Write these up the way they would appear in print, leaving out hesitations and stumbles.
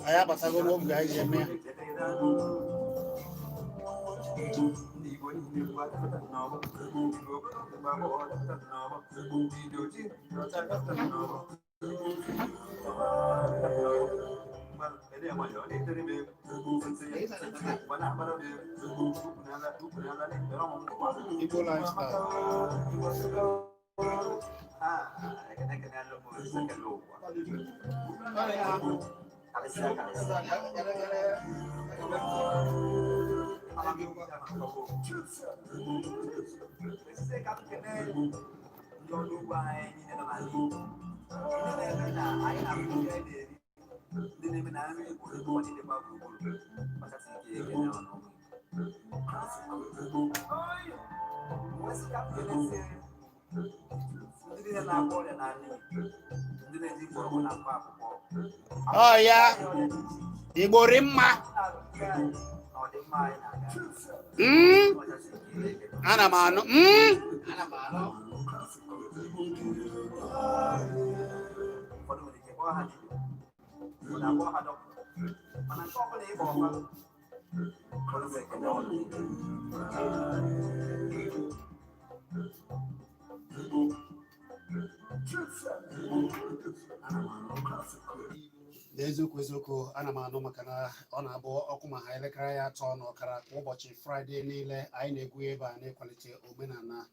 Aya basago no guys yeme. Igbo Lifestyle. Oh yeah, Igbo Rimma. Ana mano. Ana mano. Eziokwu ana m anụ maka na ọ na-abụ ọkụ ma ha elekere ya atọ n'ọkara kwa ụbọchị Fraịde niile anyị na-egwu ebe a na-ekwalite omenala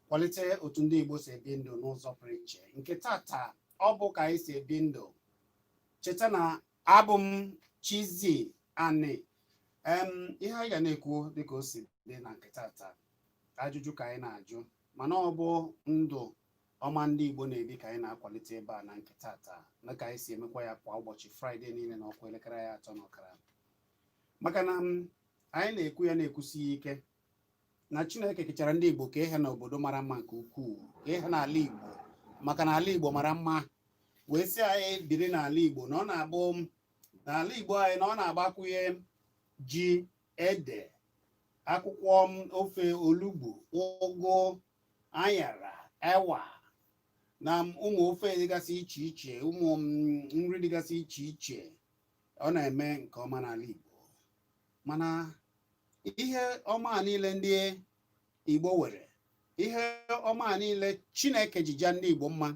kwalite otu ndị Igbo si ebi ndụ n'ụzọ pụrụ iche nke tata ọ bụ ka anyị si ebi ndụ cheta na abụ m Chizzy Ani ihe anyị ga na-ekwu dịka o si dị na nke tata ajụjụ ka anyị na-ajụ mana ọ bụ ndụ ọma ndị Igbo na-ebi ka anyị na-akwalite ebe a na nke tata na ka anyị si emekwa ya kwa ụbọchị Fraịde niile na ọkwa elekere ya atọ n'ọkara maka na anyị na-ekwu ya na-ekwusi ike na Chineke kechara ndị Igbo ka ihe na obodo mara mma nke ukwuu ka ihe n'ala Igbo maka na ala Igbo mara mma wee sị anyị biri n'ala Igbo na ọ na-abụ n'ala Igbo anyị na ọ na-agbakwunye ji ede akwụkwọ ofe olugbu ụgụ anyara ewa na ụmụ ofe dịgasị iche iche ụmụ nri dịgasị iche iche ọ na-eme nke ọma n'ala Igbo mana ihe ọma niile ndị Igbo were ihe ọma niile Chineke ji jaa ndị Igbo mma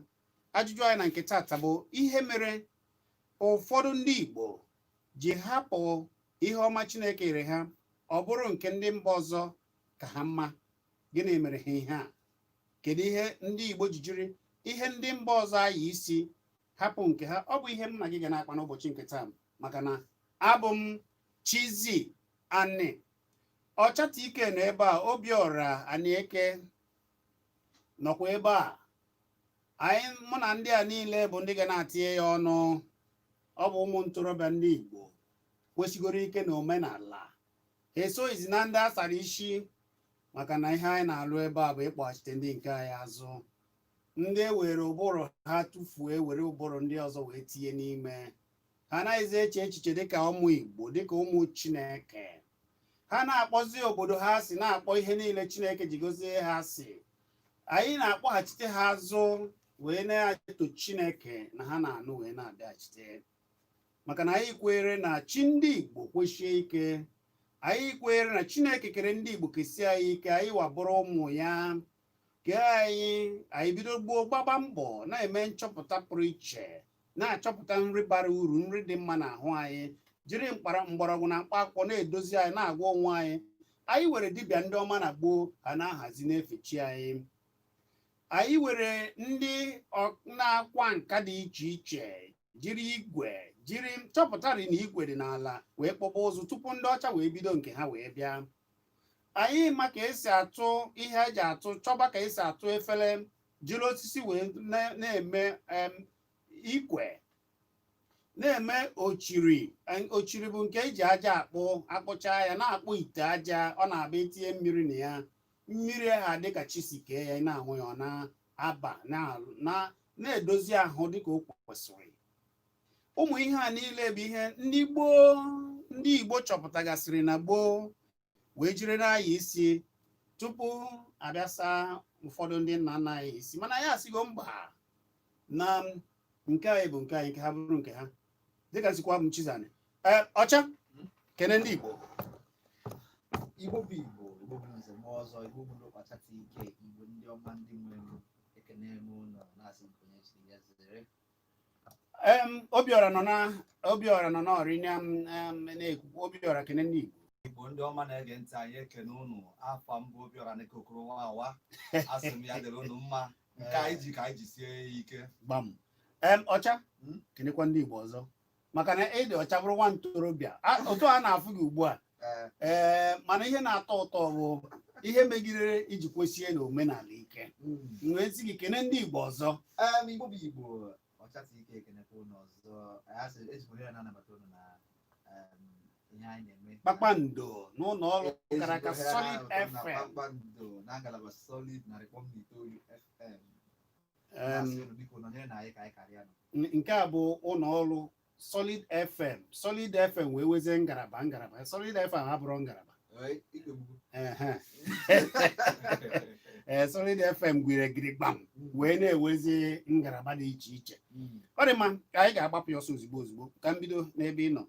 ajụjụ anyị na nke tata bụ ihe mere ụfọdụ ndị Igbo ji hapụ ihe ọma Chineke nyere ha ọ bụrụ nke ndị mba ọzọ ka ha mma gịnị mere ha ihe a kedu ihe ndị Igbo ji jiri ihe ndị mba ọzọ anyị isi hapụ nke ha ọ bụ ihe m na gị ga na-akpa n'ụbọchị nke taa maka na abụ m Chizzy Ani ọchata ike na ebe a Obiora Anieke nọkwa ebe a anyị mụ na ndị a niile bụ ndị ga na-atinye ya ọnụ ọ bụ ụmụ ntorobịa ndị Igbo kwesịgoro ike na omenala esoghịzi na ndị asara isi maka na ihe anyị na-alụ ebe a bụ ịkpọghachite ndị nke anyị azụ ndị ewere ụbụrụ ha tụfuo were ụbụrụ ndị ọzọ wee tinye n'ime ha anaghịzi eche echiche dịka ụmụ Igbo dịka ụmụ Chineke ha na-akpọzi obodo ha si na-akpọ ihe niile Chineke ji gozie ha si anyị na-akpọghachite ha azụ wee na-eto Chineke na ha na-anụ wee na-abịaghachite maka na anyị kwere na chi ndị Igbo kwesie ike anyị kwere na Chineke kere ndị Igbo kesie anyị ike anyị wabụrụ ụmụ ya ke anyị bido gboo gbaba mbọ na-eme nchọpụta pụrụ iche na-achọpụta nri bara uru nri dị mma n'ahụ anyị jiri mgbọrọgwụ na mkpa akwụkwọ na-edozi anyị na-agwa onwe anyị were dibịa ndị ọma na gboo ha na-ahazi na-efechi anyị were ndị na-akwa nka dị iche iche jiri igwe jiri chọpụtara na igwe dị n'ala wee kpọba ụzụ tupu ndị ọcha wee bido nke ha wee bịa anyị ma ka esi atụ ihe eji atụ chọba ka esi atụ efere jiri osisi wee na-eme ikwe na-eme ochiri bụ nke eji aja akpụcha ya na-akpụ ite aja ọ na-abịa etinye mmiri na ya mmiri ha dịka chisi kee ya na-ahụ ya ọ na-aba na-edozi ahụ dịka o kwesịrị ụmụ ihe a niile bụ ihe ndị Igbo chọpụtagasịrị na gboo wee jiri n'anya isi tupu abịasa ụfọdụ ndị nna nna anyị isi, mana ya asịgo mba na nke anyị bụ nke anyị, nke ha bụrụ nke ha, dịka sikwa m Chizzy. Ọcha kene ndị Igbo. Igbo bụ Igbo, Igbo bụ nze m ọzọ, Igbo bụ ọkpachata ike, Igbo ndị ọma ndị nwere ekene m ụlọ na-asị onye chiri ya zere. Obiora nọ n'ọrịnya na-ekwu Obiora kene ndị Igbo. Igbo ndị ọma na-ege ntị, anyị ekene ụnụ. Afọ mbụ Obiora na-eke okoro nwa asị m ya dịrị ụnụ mma, nke anyị ji ka anyị ji sie ya ike gbam. Ọcha kenekwa ndị Igbo ọzọ, maka na ịdị ọcha bụrụ nwa ntorobịa otu a na-afụ gị ugbu a. Mana ihe na-atọ ụtọ bụ ihe megidere iji kwesie na omenala ike. Wee sị gị kene ndị Igbo ọzọ. Igbo bụ Igbo, ọchata ike ekenekwa ụnụ ọzọ. Ejikwa ya na-anabata ụnụ na ihe anyị na-eme Kpakpando n'ụlọ ọrụ kara aka Solid FM. Kpakpando na ngalaba Solid na Republic FM. Nke a bụ ụlọ ọrụ Solid FM. Solid FM wee wezie ngalaba. Solid FM abụrụ ngalaba. Solid FM gwere gịrịgbam wee na-ewezi ngalaba dị iche iche. Ọ dị mma ka anyị ga-agbapụ ya ọsọ ozugbo ka m bido n'ebe ị nọ.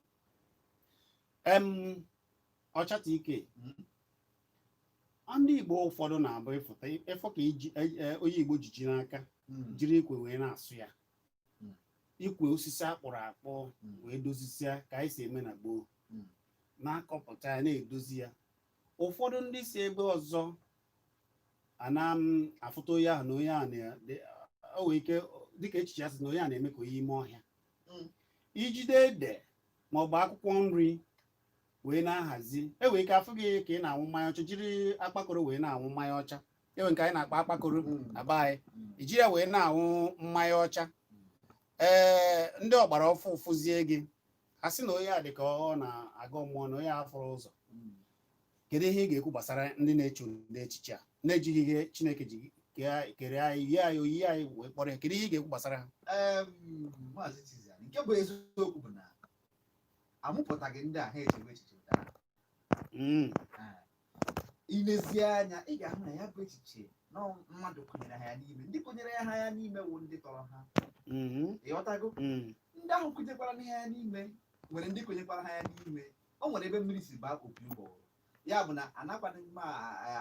Ọchata ike, ndị Igbo ụfọdụ na-abụ ịfọ ka onye Igbo jiji n'aka jiri ikwe wee na-asụ ya, ikwe osisi akpụrụ akpụ wee dozisia ka anyị si eme na gboo, na-akọpụta ya na-edozi ya. Ụfọdụ ndị si ebe ọzọ afụta onye ahụ na onye ahụ o wee ike dịka echiche ya sị na onye a na-eme ka onye ime ọhịa. Ijide ede maọbụ akwụkwọ nri wee na-ahazi, enwere ike afụ gị ka ị na-anwụ mmanya ọcha, jiri akpakọrọ wee na-anwụ mmanya ọcha. Enwe nke anyị na-akpa akpakọrọ na be anyị, ijiri ya wee na-anwụ mmanya ọcha. Ndị ọgbara ọfụ ụfụzie gị, a sị na onye a dị ka ọ na-aga mmụọ na onye afụrụ ụzọ. Kedu ihe ị ga-ekwu gbasara ndị na-eche ụdị echiche a na-ejighị ihe Chineke ji kere anyị yie anyị oyiyi anyị wee kpọrọ ya? Kedu ihe ị ga-ekwu gbasara ha? Maazị Chizzy, nke bụ eziokwu bụ na amụpụtaghị ndị a ha echewe echiche ụtara. Ilezie anya ị ga-ahụ na ya bụ echiche na mmadụ kụnyere ha ya n'ime. Ndị kụnyere ha ya n'ime wụ ndị tọrọ ha. Ịghọtago? Ndị ahụ kụnyekwara ha ya n'ime nwere ndị kụnyekwara ha ya n'ime. O nwere ebe mmiri si baa opi ụgbọgụrụ. Ya bụ na anakwana mma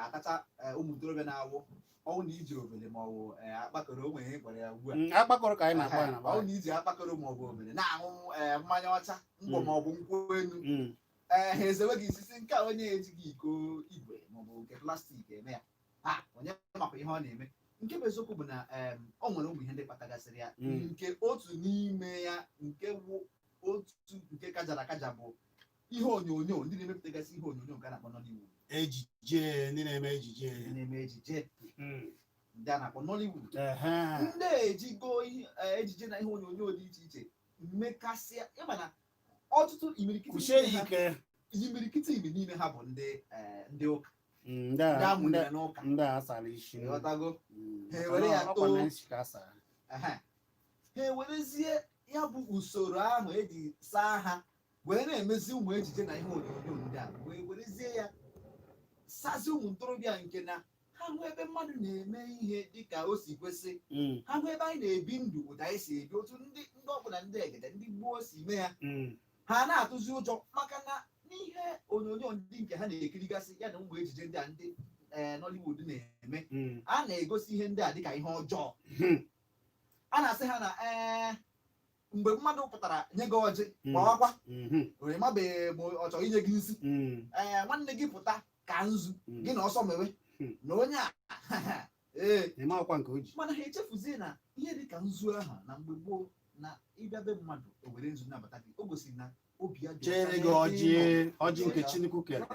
akacha ụmụ ntorobịa na-awụ ọnwụ na iji obele ma ọ bụ akpakọrọ. O nwere ihe kpọrọ ya ugbu a akpakọrọ ka anyị na-akpọ ya na ọnwụ na iji akpakọrọ ma ọ bụ obele na-aṅụ mmanya ọcha, ngwọ ma ọ bụ nkwụ elu. Ha ezewe gị isisi nke a onye ejighị iko igwe ma ọ bụ nke plastik eme ya, onye makwa ihe ọ na-eme. Nke bụ eziokwu bụ na o nwere ụmụ ihe ndị kpatagasịrị ya. Nke otu n'ime ya, nke wụ otu nke kajara akaja bụ ihe onyonyo. Ndị na-emepụtagasị ihe onyonyo nke a na-akpọ Nollywood. Ndị na-eme ejije ndị a na-akpọ Nollywood. Ndị ejigo ejije na ihe onyonyo dị iche iche mmekasịa. Ịma na ọtụtụ imirikiti ime n'ime ha bụ ndị ụka, ndị amụnyere n'ụka, ndị asara isi. Ịghọtago? Ha ewere ya too, ha ewerezie ya bụ usoro ahụ eji saa ha wee na-emezi ụmụ ejije na ihe onyonyo ndị a, wee werezie ya sazi ụmụ ntorobịa nke na ha hụ ebe mmadụ na-eme ihe dịka o si kwesị, ha hụ ebe anyị na-ebi ndụ ụda anyị si ebi, otu ndị ọbụla ndị egede ndị gboo si mee ya. Ha na-atụzi ụjọ maka na n'ihe onyonyo ndị nke ha na-ekirigasị ya na ụmụ ejije ndị a ndị Nollywood na-eme, a na-egosi ihe ndị a dịka ihe ọjọọ. A na-asị ha na mgbe mmadụ pụtara nye gị ọjị gbawakwa, onye mabeghị ma ọ chọrọ inye gị isi, nwanne gị pụta ka nzu gị na ọsọ mewe na onye mana ha echefuzie na ihe dịka nzu ahụ na mgbe gboo na ịbịa be mmadụ ewere nzu nabata gị, o gosiri na obi ya chere gị ọjị nke Chineke kere.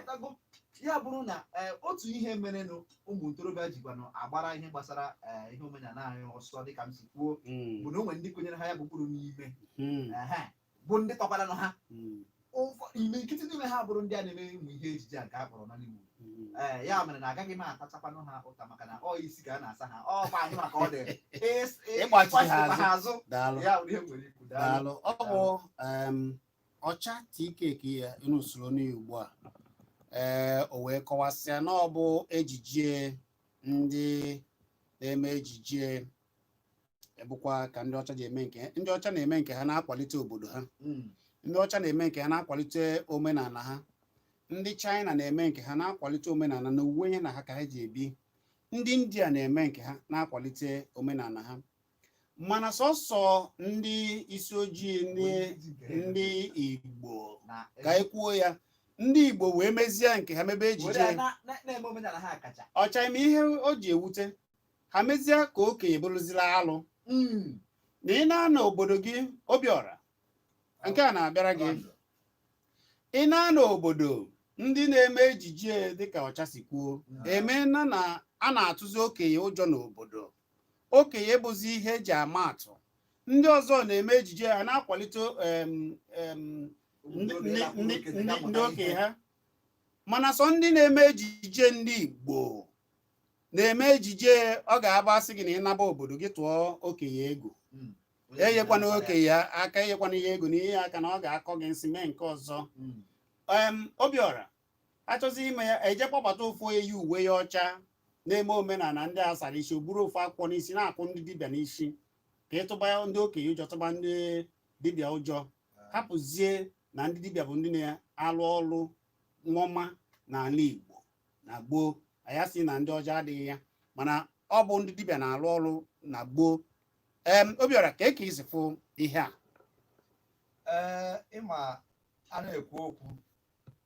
Ya bụrụ na otu ihe merenụ ụmụ ntorobịa jikwanụ agbara ihe gbasara ihe omenala anyị ọsọ dịka m si kwuo bụ na o nwere ndị kwenyere ha ya bụ mkpụrụ n'ime, bụ ndị tọkwaranụ ha. nkịtị n'ime ha bụrụ ndị a na-eme ụmụ ihe ejije a nke a kpọrọ n'Igbo. Ya mere na agaghị m atachakwanụ ha ụta maka na ọ isi ka a na-asa ha kwa anyị maka ọ dị ịgbachi ha azụ. daalụ Ya bụ ihe nwere ikwu. daalụ ọ bụ ọcha tikeki ya n'usoro n'ugbu a o wee kọwasịa na ọ bụ ejije ndị na-eme ejije bụkwa ka ndị ọcha ji eme nke ndị ọcha na-eme nke ha na-akwalite obodo ha, ndị ọcha na-eme nke ha na-akwalite omenala ha, ndị China na-eme nke ha na-akwalite omenala na uwe ihe na ha ka ha ji ebi, ndị India na-eme nke ha na-akwalite omenala ha, mana sọsọ ndị isi ojii ndị Igbo ka ekwuo ya ndị Igbo wee mezie nke ha mebe ejije ọcha ime ihe o ji ewute ha mezie ka okenye bụrụzila alụ na ị na-anọ obodo gị Obiọra nke a na-abịara gị ị na-anọ obodo ndị na-eme ejije dịka ọcha si kwuo emena na a na-atụzi okenye ụjọ n'obodo, okenye bụzi ihe eji ama atụ, ndị ọzọ na-eme ejije ha na-akwalite ndị okenye ha, mana sọ ndị na-eme ejije ndị Igbo na-eme ejije ọ ga-abasị gị na ịnaba obodo gị tụọ okenye ego, enyekwana okenye aka, enyekwana ihe ego n'ihe aka na ọ ga-akọ gị nsị mee nke ọzọ. Obiọra achọzi ime ya eje kpọbata ofu eyi uwe ya ọcha na-eme omenala ndị asara isi, o buru ofu akwụkwọ n'isi na-akwụ ndị dibịa n'isi ka ịtụba ndị okenye ụjọ, tụba ndị dibịa ụjọ, hapụzie na ndị dibịa bụ ndị na-alụ ọrụ nwọma n'ala Igbo na gboo. Anya sị na ndị ọjọọ adịghị ya, mana ọ bụ ndị dibịa na-alụ ọrụ na gboo. Obiọra ka eke isi fụ ihe a? Ịma a na-ekwu okwu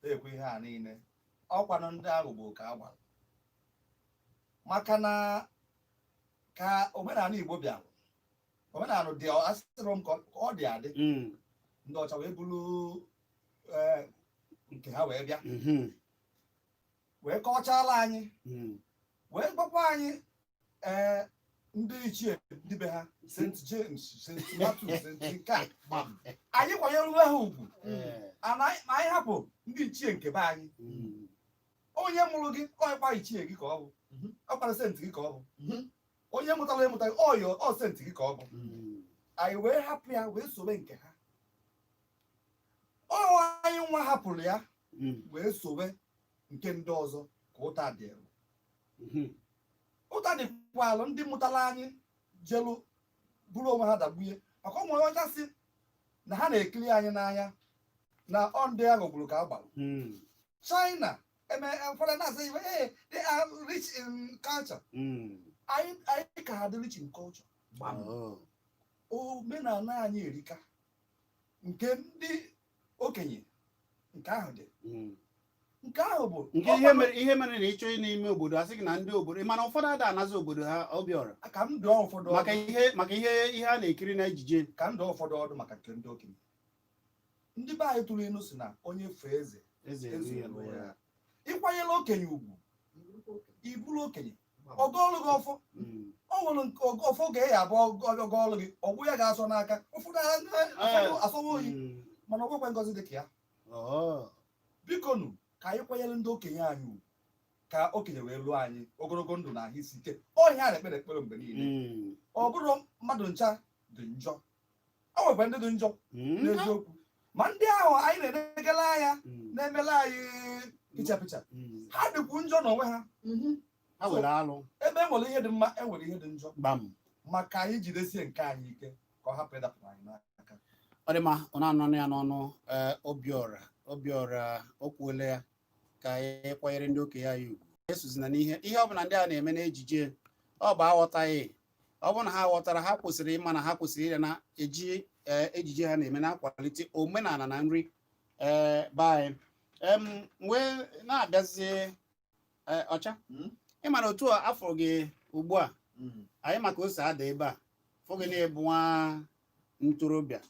na-ekwu ihe a niile ọkwanụ ndị ahụ bụ ka a gwara, maka na ka omenala Igbo bịara, omenala dị asịrị m ka ọ dị adị, ndị ọcha wee bụrụ nke ha wee bịa wee kọchala anyị wee gbakwa anyị ndị ichie ndị be ha St. James, St. Matthew, St. Nka anyị kwanyere uwe ha ugwu ma anyị hapụ ndị ichie nke be anyị. Onye mụrụ gị ọkwa ichie gị ka ọ bụ, ọkpara senti gị ka ọ bụ, onye mụtara emụta ọ senti gị ka ọ bụ. Anyị wee hapụ ya wee sobe nke ha, anyị nwa hapụrụ ya wee sobe nke ndị ọzọ ka ụta dịrị. Ụta dịkwa alụ ndị mụtara anyị jelu bụrụ onwe ha dagbunye, maka ụmụ ọcha si na ha na-ekiri anyị n'anya na ọ ndị ahụ gburu ka a gbara. China ụfọdụ na-asị they are rich in culture. Anyị ka ha dị rich in culture. Omenala anyị erika nke ndị okenye nke ahụ dị. Nke ahụ bụ ihe mere na ịchọ n'ime obodo asị gị na ndị obodo, mana ụfọdụ ada anazi obodo ha. Obiọra ka m dụọ ụfọdụ maka ihe a na-ekiri na ejije, ka m dụọ ụfọdụ ọdụ maka nke ndị okenye. Ndị be anyị tụrụ inu si na onye fee eze ịkwanyela okenye ugwu, iburu okenye ọgọọlụ gị ọfọ, o nwere ọfọ ga-eyi abụọ ọgọọlụ gị, ọgwụ ya ga-asọ n'aka, ụfọdụ asọwa oyi, mana ọ gwekwe ngọzi dịka ya. Bikonu ka anyị kwanyere ndị okenye anyị ugwu, ka okenye wee lụọ anyị ogologo ndụ na ahụ isi ike. Ọhịa a na-ekpere ekpere mgbe niile. Ọ bụrụ mmadụ ncha dị njọ, o nwekwa ndị dị njọ n'eziokwu, ma ndị ahụ anyị na-edegala anya na-emela anyị pịchapịcha, ha dịkwu njọ n'onwe ha. Ha were alụ ebe e nwere ihe dị mma, e nwere ihe dị njọ, maka anyị jidesie nke anyị ike ka ọ hapụ ịdapụ anyị n'aka. Ọ dị mma, ọ na-anọ ya n'ọnụ. Obiọra o kwuola ya ka anyị kwanyere ndị okenye anyị ugwu, esozina n'ihe ọbụla ndị a na-eme n'ejije ọ bụ aghọtaghị. Ọ bụrụ na ha ghọtara, ha kwesịrị ịma na ha kwesịrị ịra na-eji ejije ha na-eme na-akwalite omenala na nri be anyị. Wee na-abịazie ọcha, ịma na otu afọ gị ugbu a anyị maka ose ada ebe a fọ gị na-ebu nwa ntorobịa,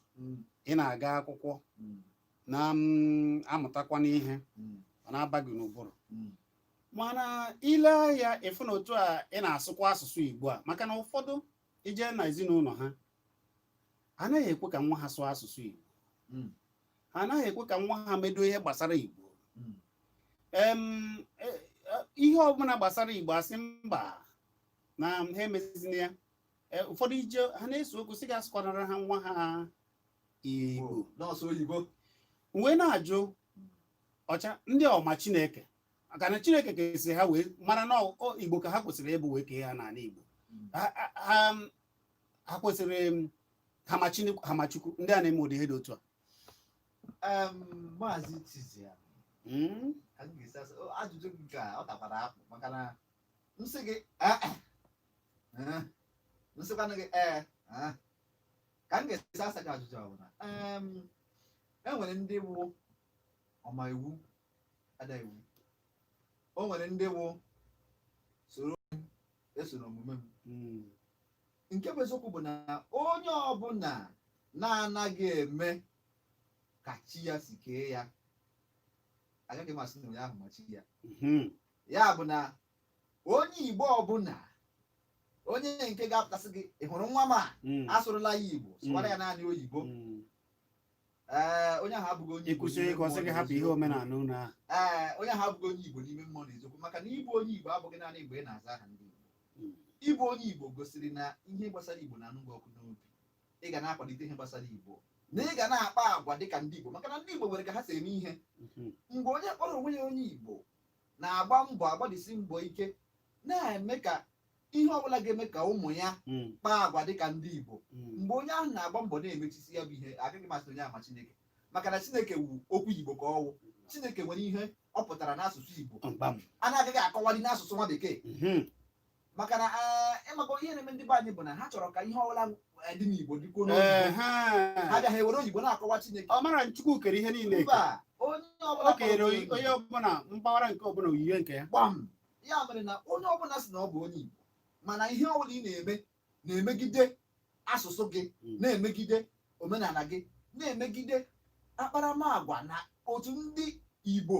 ị na-aga akwụkwọ na-amụtakwa n'ihe ọ na-aba gị n'ụbụrụ, mana ile ya ịfụ na otu a ị na-asụkwa asụsụ Igbo a, maka na ụfọdụ ije na ezinụlọ ha anaghị ekwe ka nwa ha sụọ asụsụ Igbo. ha anaghị ekwe ka nwa ha medo ihe gbasara Igbo ihe ọbụla gbasara Igbo asị mba na ha emezizina ya. Ụfọdụ ije ha na-eso okwu sị ga-asụkwanara ha nwa ha Igbo nọọsụ oyibo wee na-ajụ ọcha ndị ọma Chineke maka na Chineke kesị ha wee mara na Igbo ka ha kwesịrị ịbụ wee kee ha n'ala Igbo ha kwesịrị Hamachukwu ndị a na-eme ụdị ihe dị otu a. Maazị Chizzy ajụjụ gị ka ọ takwara akpụ maka na nsị gị nsịkwanụ gị ka m ga-esi asa gị ajụjụ ọbụla enwere ndị wụ ọma iwu ada iwu, o nwere ndị wụ soro eso n'omume m. Nke bụ eziokwu bụ na onye ọbụla na-anaghị eme ka chi ya si kee ya agaghị m asị na onye ahụ ma chi ya. Ya bụ na onye Igbo ọbụla onye nke ga-apụtasị gị ị hụrụ nwa m a asụrụla ya Igbo sụwara ya naanị oyibo onye ahụ abụghị onye Igbo ịkwụsị ịgọsị gị hapụ ihe omenala unu ahụ. onye ahụ abụghị onye Igbo n'ime mmụọ na eziokwu, maka na ịbụ onye Igbo abụghị naanị Igbo ị na-aza aha ndị Igbo. Ịbụ onye Igbo gosiri na ihe gbasara Igbo na-anụ gị ọkụ n'obi, ị ga na-akwalite ihe gbasara Igbo na ị ga na-akpa agwa dịka ndị Igbo, maka na ndị Igbo nwere ka ha si eme ihe. Mgbe onye kpọrọ onwe ya onye Igbo na-agba mbọ agbadisi mbọ ike na-eme ka ihe ọbụla ga-eme ka ụmụ ya kpaa agwa dịka ndị Igbo, mgbe onye ahụ na-agba mbọ na-emechisi ya bụ ihe agaghị masị onye ama Chineke, maka na Chineke wu okwu Igbo ka ọwụ. Chineke nwere ihe ọ pụtara n'asụsụ Igbo a na-agaghị akọwali n'asụsụ nwa bekee, maka na ịmaka ihe na-eme ndị be anyị bụ na ha chọrọ ka ihe ọbụla dị n'Igbo dịkwuo n'oyibo, ha bịaghị ewere oyibo na-akọwa Chineke. Ọ mara Chukwu kere ihe niile mba, onye ọbụla kere onye ọbụla mpaghara nke ọbụla oyiye nke ya gbam. Ya mere na onye ọbụla sị na ọ bụ onye Igbo, mana ihe ọbụla ị na-eme na-emegide asụsụ gị, na-emegide omenala gị, na-emegide akparamagwa na otu ndị Igbo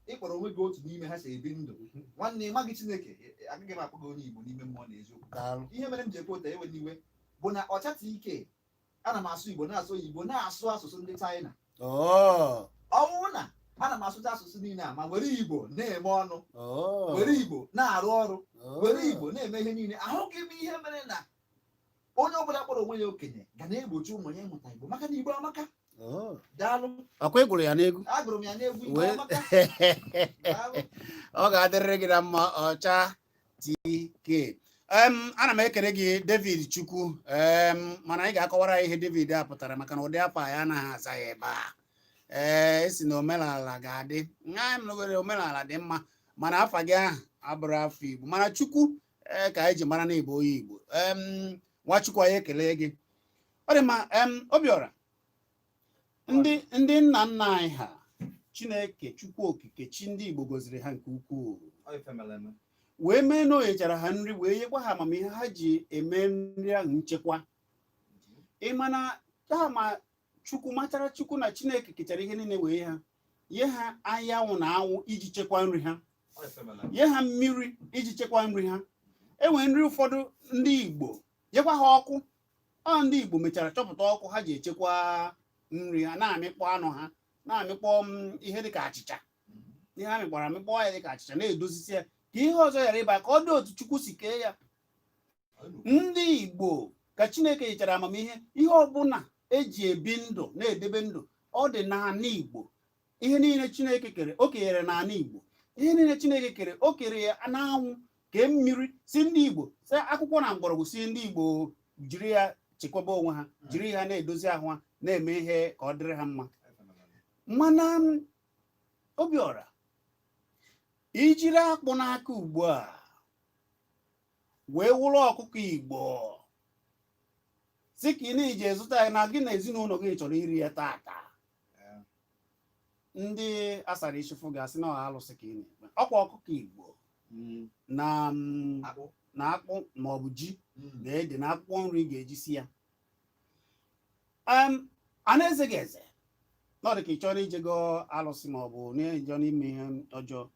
ịkpọrọ onwe gị otu n'ime ha si ebi ndụ. Nwanne ịma gị Chineke agaghị m akpọ gị onye Igbo n'ime mmụọ na eziokwu. Ihe mere m ji ekwe ụta ewe n'iwe bụ na ọchata ike ana m asụ Igbo na-asụ Igbo na-asụ asụsụ ndị China. Ọ bụrụ na ana m asụcha asụsụ niile a ma were Igbo na-eme ọnụ, were Igbo na-arụ ọrụ, were Igbo na-eme ihe niile, ahụghị m ihe mere na onye ọbụla kpọrọ onwe ya okenye ga na-egbochi ụmụ ya ịmụta Igbo, maka na Igbo amaka. Daalụ. Ọkwa ị gụrụ ya n'egwu? Agụrụ m ya n'egwu. Igbo amaka. Ọ ga-adịrịrị gị na mma ọcha TK. Ana m ekele gị David Chukwu, mana anyị ga-akọwara ihe David a pụtara maka na ụdị afọ anyị anaghị aza ya ebe a. Esi na omenala ga-adị nha m nwere omenala dị mma, mana afa gị ahụ abụrụ afọ Igbo, mana Chukwu ka anyị ji mara na Igbo onye Igbo. Nwachukwu anyị ekele gị. Ọ dị mma. Obiora, ndị nna nna anyị ha Chineke Chukwu okike chi ndị Igbo goziri ha nke ukwuu wee mee na o nyechara ha nri wee nyekwa ha amamihe ha ji eme nri ahụ nchekwa. Ịma na ha ma Chukwu matara Chukwu na Chineke kechara ihe niile wee nye ha anyanwụ na anwụ iji chekwa nri ha, nye ha mmiri iji chekwa nri ha. Enwere nri ụfọdụ ndị Igbo nyekwa ha ọkụ. Ndị Igbo mechara chọpụta ọkụ ha ji echekwa nri ha, na-amịkpọ anụ ha, na-amịkpọ ihe dịka achịcha. Ihe ha mịkpọrọ amịkpọ ya dịka achịcha, na-edozisi ya ka ihe ọzọ ghara ịba, ka ọ dị otu Chukwu si kee ya. Ndị Igbo ka Chineke nyechara amamihe ihe ọbụla eji ebi ndụ na-edebe ndụ ọ dị n'ala Igbo. Ihe niile Chineke kere o kenyere n'ala Igbo. Ihe niile Chineke kere o kere ya n'anwụ, kee mmiri si ndị Igbo, si akwụkwọ na mgbọrọgwụ si ndị Igbo jiri ya chekwaba onwe ha, jiri ha na-edozi ahụ ha, na-eme ihe ka ọ dịrị ha mma. Mana Obiora, ijiri akpụ n'aka ugbu a wee wụrụ ọkụkọ Igbo si ka ị na-eji ezụta ya na gị na ezinụlọ gị chọrọ iri ya tata, ndị asara ịchụfụ ga-asị na ọha alụsị ka ị na-ekpe. Ọkwa ọkụkọ Igbo na akpụ maọbụ ji na ede na akwụkwọ nri ga-eji si ya. A na-eze gị eze na ọ dị ka ị chọrọ ijego alụsị maọbụ na-ejọ n'ime ihe ọjọọ,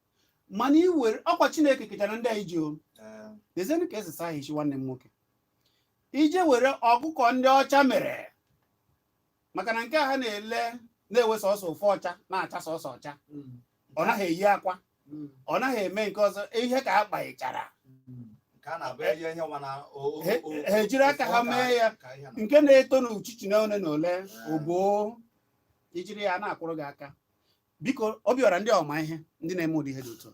mana iwere ọkwa Chineke kechara ndị anyị ji o dezenụ ka eze saa hichi nwanne m nwoke ije were ọkụkọ ndị ọcha mere, maka na nke a ha na-ele na-ewe sọsọ ofe ọcha na-acha sọsọ ọcha, ọ naghị eyi akwa, ọ naghị eme nke ọzọ, ihe ka a kpaghịchara ha ejiri aka ha mee ya nke na-eto n'uchichi na ole na ole ogboo ijiri ya na-akwụrụ gị aka. Biko Obiora, ndị ọma ihe ndị na-eme ụdị ihe dị otu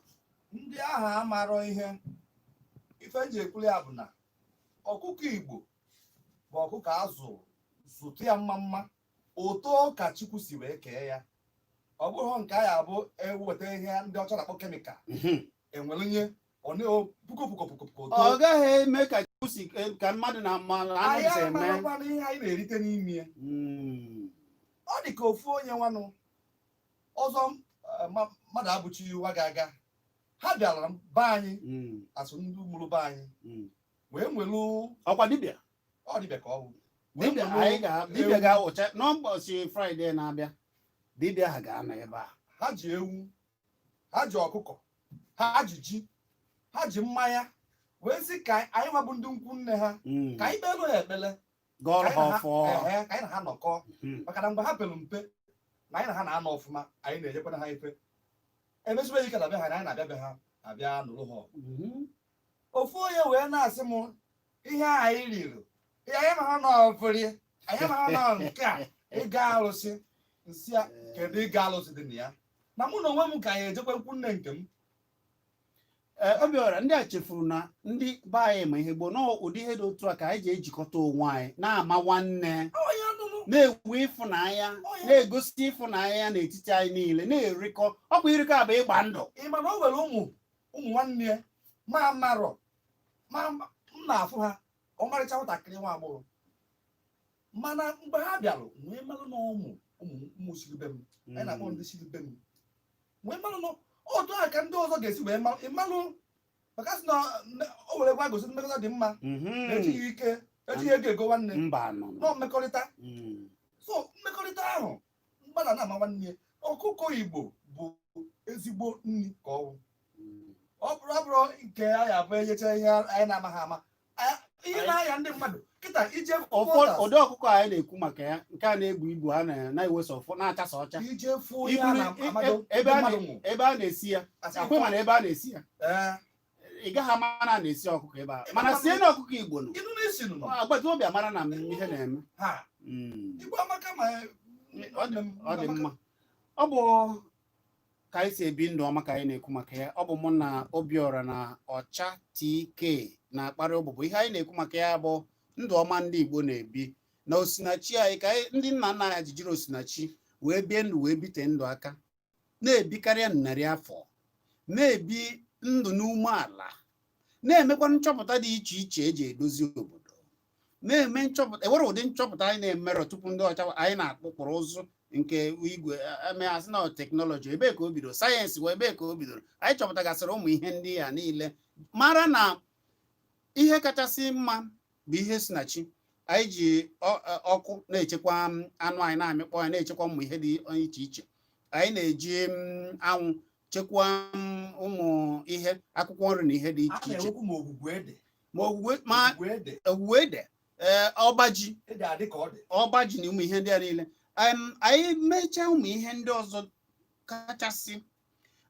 ndị ahụ amarọ ihe ife eji ekwuli ya bụ na ọkụkọ Igbo bụ ọkụkọ azụ zụtụ ya mma mma oto ka Chukwu si wee kee ya, ọ bụghị nke a ya bụ eweta ihe ndị ọcha na-akpọ kemikal enwere nye ọ gaghị eme ka Chukwu si ka mmadụ na mmanụ anụ si eme ihe anyị na-erite n'ime ya. Ọ dị ka ofu onye nwanụ ọzọ mmadụ abụchi ụwa ga-aga, ha bịara be anyị asụ ndị mụrụ be anyị wee nwelu ọkwa dibịa ka ọ bụ dibịa ga-awụcha n'ụbọchị Fraịde na-abịa, dibịa ha ga-anọ ebe a. Ha ji ewu, ha ji ọkụkọ, ha ji ji, ha ji mmanya wee sị ka anyị nwabụ ndị nkwu nne ha ka anyị kpelụ ya ekpele ka anyị na ha nọkọ, maka na mgbe ha pelu mpe na anyị na ha na-anọ ọfụma, anyị na-enyekwana ha ife emezibe ike na be ha na anyị na-abịa be ha abịa nụrụ ha ọgụ. Ofu onye wee na-asị m ihe anyị riri anyị ma ha nọfere, anyị ma ha nọ nke a ịga alụsị nsị a, kedu ịga alụsị dị na ya na mụ na onwe m ka anyị ejekwe nkwu nne nke m. Obiora, ndị a chefuru na ndị be anyị ma ihe gboo n'ụdị ihe dị otu a ka anyị ji ejikọta onwe anyị na-ama nwanne, na-ewu ịfụnanya, na-egosi ịfụnanya n'etiti anyị niile, na-erikọ. Ọkwa irikọ a bụ ịgba ndụ. Ị ma na o nwere ụmụ nwanne ya ma marọ ma m na-afụ ha ọmarịcha nwatakịrị nwa agbọghọ, mana mgbe ha bịarụ wee malụ na ụmụ siri be m, anyị na-akpọ ndị siri be m, wee malụ na otu a ka ndị ọzọ ga-esi wee malụ, maka sị na o were gwa gosi mmekọta dị mma, ejighị ego ego nwanne nọ mmekọrịta. So mmekọrịta ahụ mgbada na-ama nwanne, ọkụkọ Igbo bụ ezigbo nri ka ọ bụrụ nke anyị abụ enyecha ihe anyị na-amaghị ama ihe na-aya ndị mmadụ kịta ije ụdị ọkụkọ anyị na-ekwu maka ya, nke a na-egbu igbu a na-ewesa ọfọ na-achasa ọcha, ebe a na-esi ya akwe, mana ebe a na-esi ya ị gaghị ama na na-esi ọkụkọ ebe a, mana sie na ọkụkọ Igbo nọ agbata obi amara na ihe na-eme. Ọ dị mma. Ọ bụ ka anyị si ebi ndụ ọma ka anyị na-ekwu maka ya. Ọ bụ mụ na Obiora na Ọcha TK na-akparị ụbụbụ. Ihe anyị na-ekwu maka ya bụ ndụ ọma ndị Igbo na-ebi na osinachi anyị, ka ndị nna nna anyị jiri osinachi wee bie ndụ, wee bite ndụ aka, na-ebikarịa narị afọ, na-ebi ndụ n'umeala, na-emekwa nchọpụta dị iche iche eji edozi obodo, na-eme nchọpụta. Enwere ụdị nchọpụta anyị na-emerọ tupu ndị ọcha anyị na-akpụkpụrụ ụzụ nke igwe emeghasị na teknọlọji. Ebee ka o bidoro? Sayensị wee ebee ka o bidoro? Anyị chọpụtagasịrị ụmụ ihe ndị ya niile, mara na ihe kachasị mma bụ ihe sinachi. Anyị ji ọkụ na-echekwa anụ anyị, na-amịkpọ anyị, na-echekwa ụmụ ihe dị iche iche. Anyị na-eji anwụ chekwaa ụmụ ihe akwụkwọ nri na ihe dị iche iche, owuwe ede, ọbaji na ụmụ ihe ndị a niile. Anyị mechaa ụmụ ihe ndị ọzọ kachasị,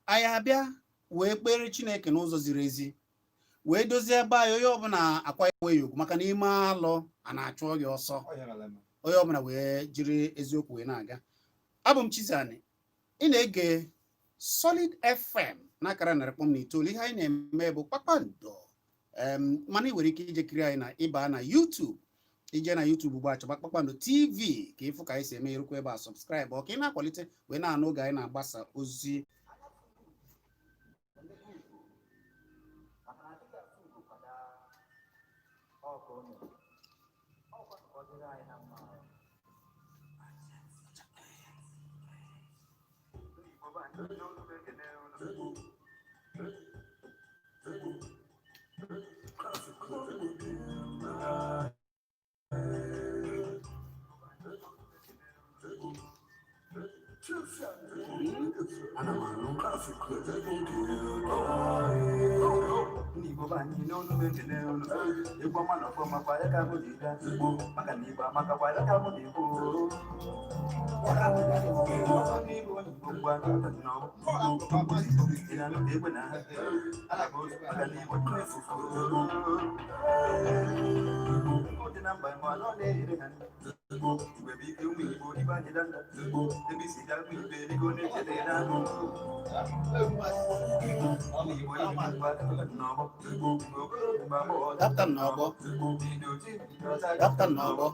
anyị abịa wee kpere Chineke n'ụzọ ziri ezi, wee dozie ebe anyị onye ọbụla akwa enwe ya ugwu, maka na ime alụ a na-achụ gị ọsọ, onye ọbụla wee jiri eziokwu wee na-aga. Abụ m Chizzy, ị na-ege Solid FM n'akara 100.9. Ihe anyị na-eme bụ Kpakpando. Mana ị nwere ike ije kiri anyị na ịba na YouTube. Ije na YouTube ugbu a chọba Kpakpando TV ka ịfụ ka anyị si eme, erukwa ebe a subscribe ọ ka ị na-akwalite wee na-anụ oge anyị na-agbasa ozi. Captain Nobo. Captain Nobo.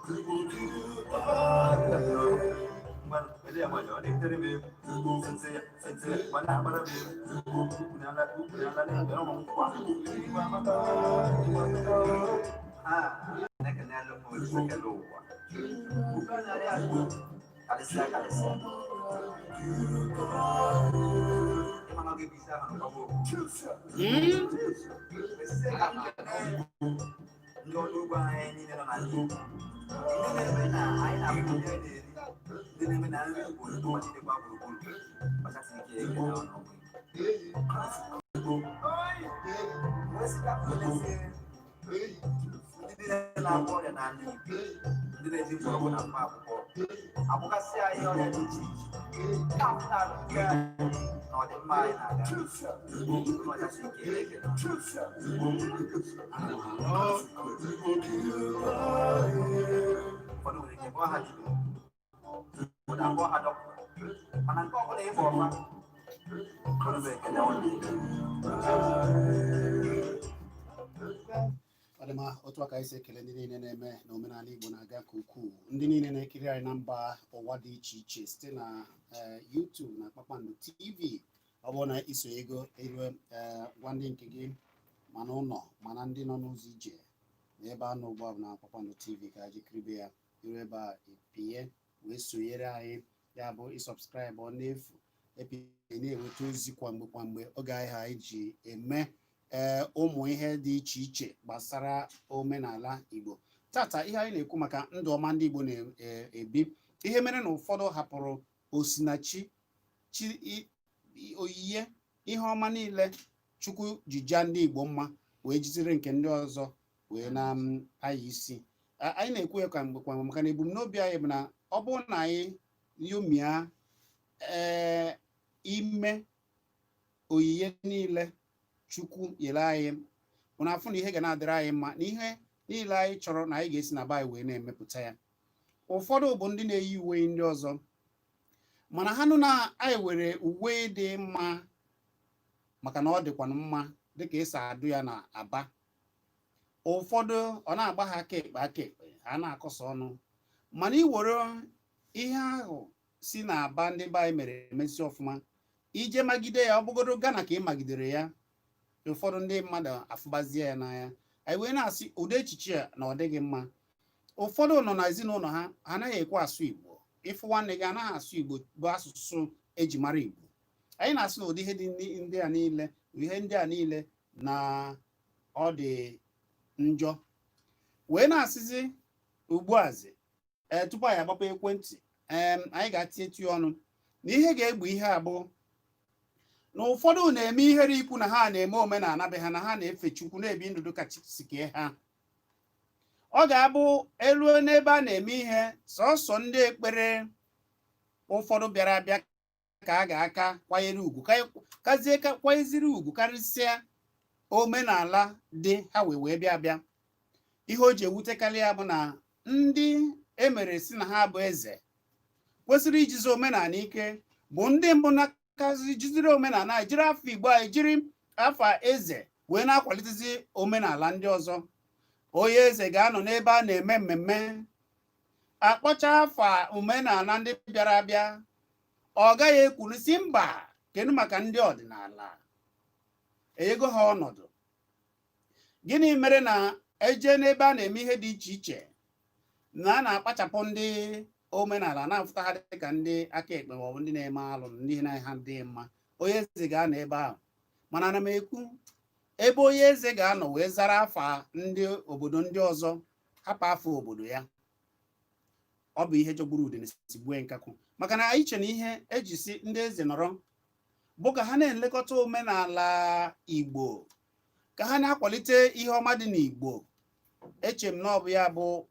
Adema otu aka isi ekele ndị niile na-eme na omenala Igbo na-aga nke ukwuu, ndị niile na-ekiri anyị na mba ụwa dị iche iche site na YouTube na Kpakpando TV. Ọ bụrụ na iso ego erue gwa ndị nke gị mana ụlọ mana ndị nọ n'ụzọ ije na ebe a nọ ugbu a bụ na Kpakpando TV ka anyị kiribe ya iru ebe a epie wee sonyere anyị, ya bụ ịsọbskraịbụ n'efu epie na-enweta ozi kwamgbe oge ahịa anyị ji eme ụmụ ihe dị iche iche gbasara omenala Igbo. Tata ihe anyị na-ekwu maka ndụ ọma ndị Igbo na-ebi, ihe mere na ụfọdụ hapụrụ osinachi oyiye ihe ọma niile Chukwu ji jaa ndị Igbo mma wee jiziri nke ndị ọzọ wee na-ayị isi. Anyị na-ekwu ya ka mgbe kwamgbe maka na ebumnobi anyị bụ na ọ bụrụ na anyị yomia ime oyiye niile Chukwu nyere anyị bụ na afụ na ihe ga na-adịrị anyị mma na ihe niile anyị chọrọ na anyị ga-esi na be anyị wee na-emepụta ya. Ụfọdụ bụ ndị na-eyi uwe ndị ọzọ mana ha nụ na anyị were uwe dị mma maka na ọ dịkwanụ mma dịka esi adụ ya na Aba. Ụfọdụ ọ na-agba ha aka ekpe ha na-akọsa ọnụ, mana iwere ihe ahụ si na Aba ndị be anyị mere emesi ọfụma ije magide ya, ọ bụgodo Ghana ka ị magidere ya, ụfọdụ ndị mmadụ afụbazie ya n'anya. Anyị wee na-asị ụdị echiche a na ọ dịghị mma. Ụfọdụ nọ na ezinụlọ ha anaghị ekwe asụ Igbo, ịfụ nwanne gị anaghị asụ Igbo bụ asụsụ eji mara Igbo. Anyị na-asị na ụdị ihe ndị a niile na ọ dị njọ, wee na-asịzi ugbuazi tupu anyị agbapụ ekwentị anyị ga-atinye ọnụ na ihe ga-egbu ihe abụọ na ụfọdụ na-eme ihere ikwu na ha na-eme omenala be ha, na ha na-efe Chukwu na-ebi ndụ dịka si kee ha. Ọ ga-abụ eluo n'ebe a na-eme ihe sọsọ ndị ekpere ụfọdụ bịara abịa ka a ga-aka kwanyere ugwu kwanyeziri ugwu karịsịa omenala dị ha wee bịa. Ihe o ji ewutekarị ya bụ na ndị emere si na ha bụ eze kwesịrị ijizi omenala ike bụ ndị mbụ na-akazi jiziri omenala, jiri afọ Igbo anyị jiri afọ eze wee na-akwalitezi omenala ndị ọzọ. Onye eze ga-anọ n'ebe a na-eme mmemme akpọcha afọ omenala ndị bịara abịa, ọ gaghị ekwuru si mba kedu maka ndị ọdịnala, enyego ha ọnọdụ. Gịnị mere na eje n'ebe a na-eme ihe dị iche iche na a na-akpachapụ ndị omenala na-afụta ha dịka ndị aka ekpe maọbụ ndị na-eme alụ, ndị na-ha dị mma? Onye eze ga-anọ ebe ahụ, mana ana m ekwu ebe onye eze ga-anọ wee zara afa ndị obodo ndị ọzọ hapụ afọ obodo ya, ọ bụ ihe jọgburu udene sigbue nkakwu. maka na anyị che na ihe eji si ndị eze nọrọ bụ ka ha na-elekọta omenala Igbo, ka ha na-akwalite ihe ọma dị n'Igbo. Eche m na ọ bụ ya bụ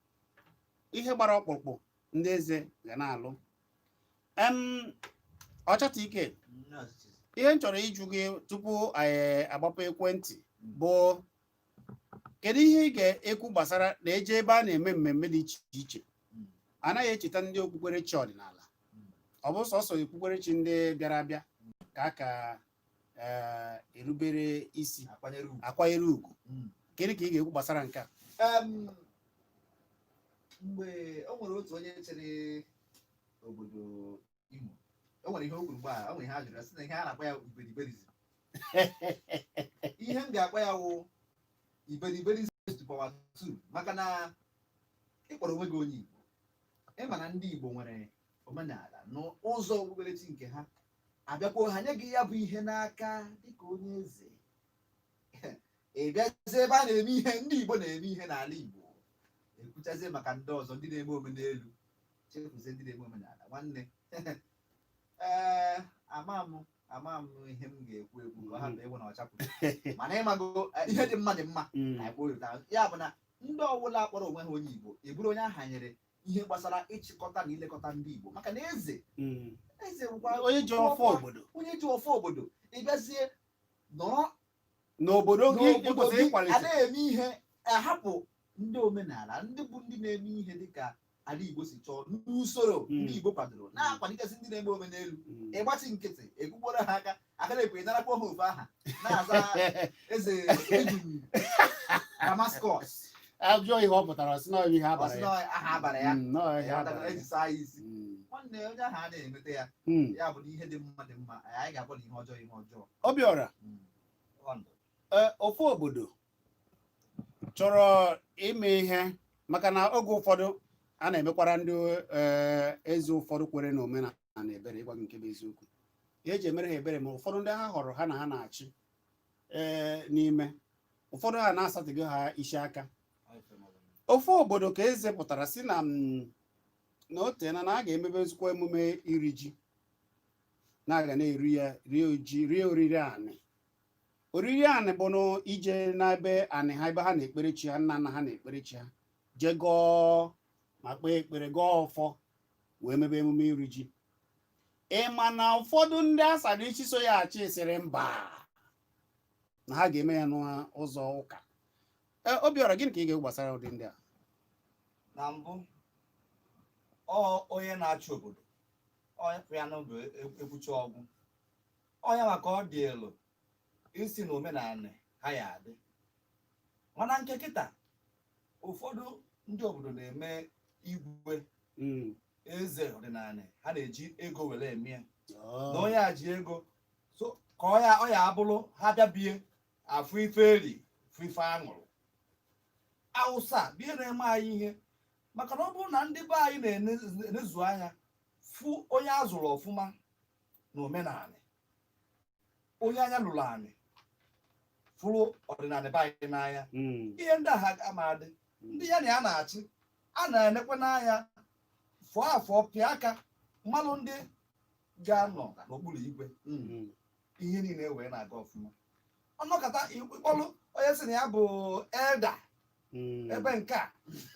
ihe gbara ọkpụrụkpụ ndị eze ga na-alụ. Ọchata ike, ihe m chọrọ ịjụ gị tupu anyị agbapụ ekwentị bụ kedu ihe ị ga-ekwu gbasara na eje ebe a na-eme mmemme dị iche iche anaghị echeta ndị okpukperechi ọdịnala, ọ bụ sọsọ okpukperechi ndị bịara abịa ka a ka erubere isi akwanyere ugwu. Kedu ka ị ga-ekwu gbasara nke a? Mgbe o nwere otu onye chere obodo Imo, o nwere ihe o kwuru gbaa, o nwere ihe a jụrụ sị na ihe a na-akpọ ya iberiberizm. Ihe m ga-akpọ ya wụ iberiberizm power 2, maka na ịkpọrọ onwe gị onye Igbo, ịma na ndị Igbo nwere omenala n'ụzọ okpukperechi nke ha, abịakwa ha nye gị ya bụ ihe n'aka dịka onye eze. Ị bịazie ebe a na-eme ihe, ndị Igbo na-eme ihe n'ala Igbo, ekwuchazie maka ndị ọzọ ndị na-eme omenelu, chefuzie ndị na-eme omenala. Nwanne ama m ihe m ga-ekwu ka ha bụ ewu na ọchapụ, mana ịmago ihe dị mma dị mma ya bụ na ndị ọbụla kpọrọ onwe ha onye Igbo eburu onye aha nyere ihe gbasara ịchịkọta na ilekọta ndị Igbo, maka na eze onye ji ọfọ obodo ịbịazie nọrọ n'obodo gị kwesịrị ịkwalite. A na-eme ihe ahapụ ndị omenala, ndị bụ ndị na-eme ihe dịka ala Igbo si chọọ n'usoro ndị Igbo kwadoro, na-akwalitezi ndị na-eme omenelu. Ịgbachi nkịtị ekwugboro ha aka na-ekwe narakwa ha ofe aha na-aza eze ejuru Damascus. Ajọ ihe ọ pụtara si na ihe aha abara ya ejisa ya isi. Nwanne onye ahụ a na-emete ya ya bụ na ihe dị mma dị mma, anyị ga-akpọ na ihe ọjọọ ihe ọjọọ. Obiora, ofu obodo chọrọ ime ihe, maka na oge ụfọdụ a na-emekwara ndị eze ụfọdụ kwere na omenala na ebere. Ịgwa gị nke bụ eziokwu, eji emere ha ebere, ma ụfọdụ ndị ha họrọ ha na ha na-achị n'ime, ụfọdụ ha na-asatụghị ha isi aka. Ofu obodo ka eze pụtara si na otena na a ga-emebe ezigbo emume iri ji, na-aga na-eri ya, rie oriri anị. Oriri anị bụ na ije n'ebe anị ha, ebe ha na-ekpere chi ha, nna nna ha na-ekpere chi ha, je gọọ ma kpee ekpere, gọọ ọfọ, wee mebe emume iri ji. Ịma na ụfọdụ ndị asara isi so ya achị sịrị mba na ha ga-eme ya n'ụzọ ụka. Obiora, gịnị ka ị ga-ekwu gbasara ụdị ndị a? Na mbụ, onye na-achị obodo ya n'oge ekwucha ọgwụ onye maka ọ dị elu isi na omenala ha ya adị. Mana nke kịta ụfọdụ ndị obodo na-eme igwe eze ọdịnala, ha na-eji ego were eme ya, na onye a ji ego so ka ọ ya abụrụ ha bịa bie afụ ife eri fụ ife aṅụrụ Awụsa bie na-eme anyị ihe, maka na ọ bụrụ na ndị be anyị na-enezu anya fụ onye a zụrụ ọfụma na omenala, onye anya lụrụ anyị fụrụ ọdịnala be anyị n'anya, ihe ndị agha amadị ndị ya na ya na-achị a na-enekwe n'anya fụọ afọ pịa aka mmanụ ndị ga-anọ n'okpuru igwe, ihe niile wee na-aga ọfụma. Ọnọkọta ịkpọrọ onye sị na ya bụ elda ebe nke a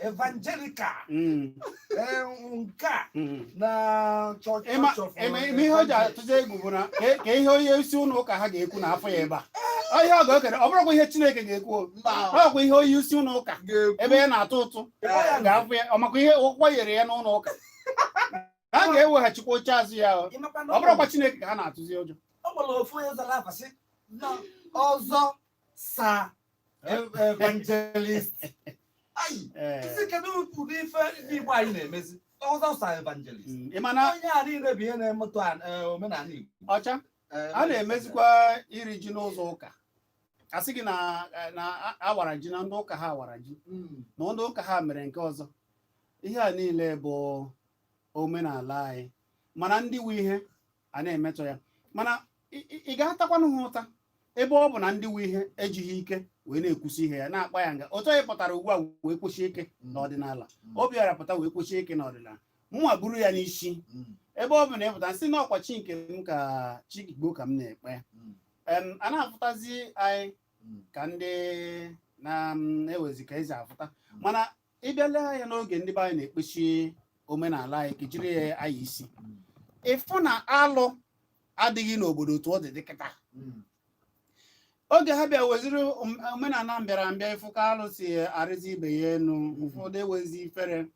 evangelical nke a na chọọchị. Ihe o ji atụzi egwu bụ na ka ihe onye isi ụlọ ụka ha ga-ekwu na afọ ya ebe a, ihe ọ ga-ekere ọ bụrụkwa ihe Chineke ga-ekwu, ọ bụkwa ihe onye isi ụlọ ụka ebe ya na-atụ ụtụ ga-afụ ya, ọ makwa ihe ụkwụ nyere ya n'ụlọ ụka, ha ga-eweghachikwa oche azụ ya, ọ bụrụkwa Chineke ka ha na-atụzi ụjọ. Ọ gbara ofu onye zara afasị ọzọ sa evangelist. Isi kedu ụdị ife ndị Igbo anyị na-emezi ọzọ sa evangelist? Onye a niile bụ ihe na-emetụ omenala Igbo. Ọcha a na-emezikwa iri ji n'ụzọ ụka, asị gị na awara ji na ndị ụka ha awara ji na ndị ụka ha mere nke ọzọ. Ihe a niile bụ omenala anyị, mana ndị nwe ihe a na-emetọ ya. Mana ị ga-atakwanụ ha ụta ebe ọ bụ na ndị nwe ihe ejighị ike wee na-ekwusi ihe ya, na-akpa ya nga. Otu onye pụtara ugbu a wee kwụsie ike n'ọdịnala, Obiora pụta wee kwụsie ike n'ọdịnala, mụnwa buru ya n'isi ebe ọ bụ na ịpụta nsị na ọkwa chi nke m ka chi Igbo ka m na-ekpe a na-afụtazi anyị ka ndị na-ewezi ka ezi afụta mana ịbịale anya n'oge ndị be anyị na-ekpechi omenala anyị ka jiri ya anyị isi ịfụ na alụ adịghị n'obodo otu ọ dị dịkịta oge ha bịa weziri omenala mbịara ịfụ ka alụ si arịzi ibe ya enu ụfọdụ ewezi ifere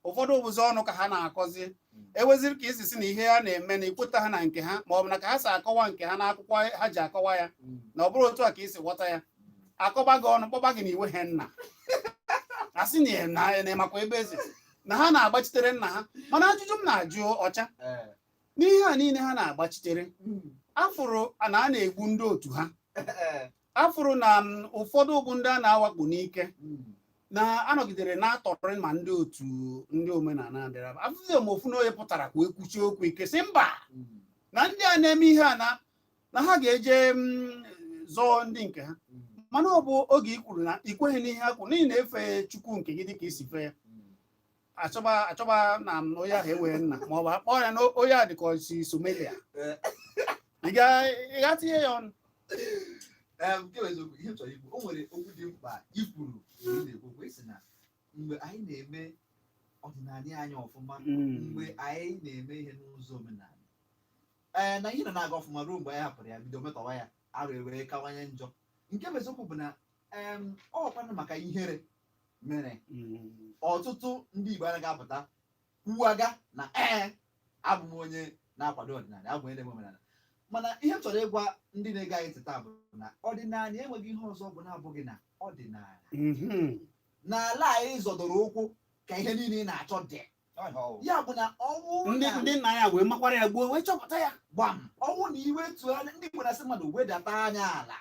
ụfọdụ ụbụzi ọnụ ka ha na-akọzi eweziri ka isi si na ihe ha na-eme na ikweta ha na nke ha ma ọ bụ na ka ha si akọwa nke ha n'akwụkwọ ha ji akọwa ya na ọ bụrụ otu a ka isi ghọta ya akọba gị ọnụ kpọba gị na iwe ha nna asị na makwa ebe eze na ha na-agbachitere nna ha mana ajụjụ m na-ajụ ọcha n'ihe a niile ha na-agbachitere afụrụ na a na-egbu ndị otu ha afụrụ na ụfọdụ bụ ndị a na-awakpo n'ike na-anọgidere na-atọrị ma ndị otu ndị omenala bịara afụzi m ofu na onye pụtara ka ekwuchie okwu ike sị mba na ndị a na-eme ihe a na ha ga-eje zọọ ndị nke ha mana ọ bụ oge i kwuru na ikweghị n'ihe ha kwuru n'ihi na-efe Chukwu nke gị dịka isi fee ya achọba na onye ahụ enweghị nna ma ọ bụ akpọ ya na onye a dịka osi Somalia ị ga-tinye ya ọnụ ihe chọrọ ikwu o nwere okwu dị mkpa ikwuru na-ekwu isi na mgbe anyị na-eme ọdịnala anyị ọfụma mgbe anyị na-eme ihe n'ụzọ omenala na ihe na-aga ọfụma ruo mgbe anyị hapụrụ ya bido metọwa ya arụ ewere kawanye njọ nke bụ eziokwu bụ na ọkwanụ maka ihere mere ọtụtụ ndị Igbo anaghị apụta kwuwaga na abụ m onye na-akwado ọdịnala abụ onye na-eme omenala mana ihe m chọrọ ịgwa ndị na-ege anyị ntị taa bụ na ọdịnala enweghị ihe ọzọ bụ na-abụghị na ọdịnala n'ala anyị zọdoro ụkwụ ka ihe niile ị na-achọ dị ya bụ na ọnwụ ndị nna ya wee makwara ya gbuo wee chọpụta ya gbam ọnwụ na iwetu anya ndị Igbo na-asị mmadụ wedata anya ala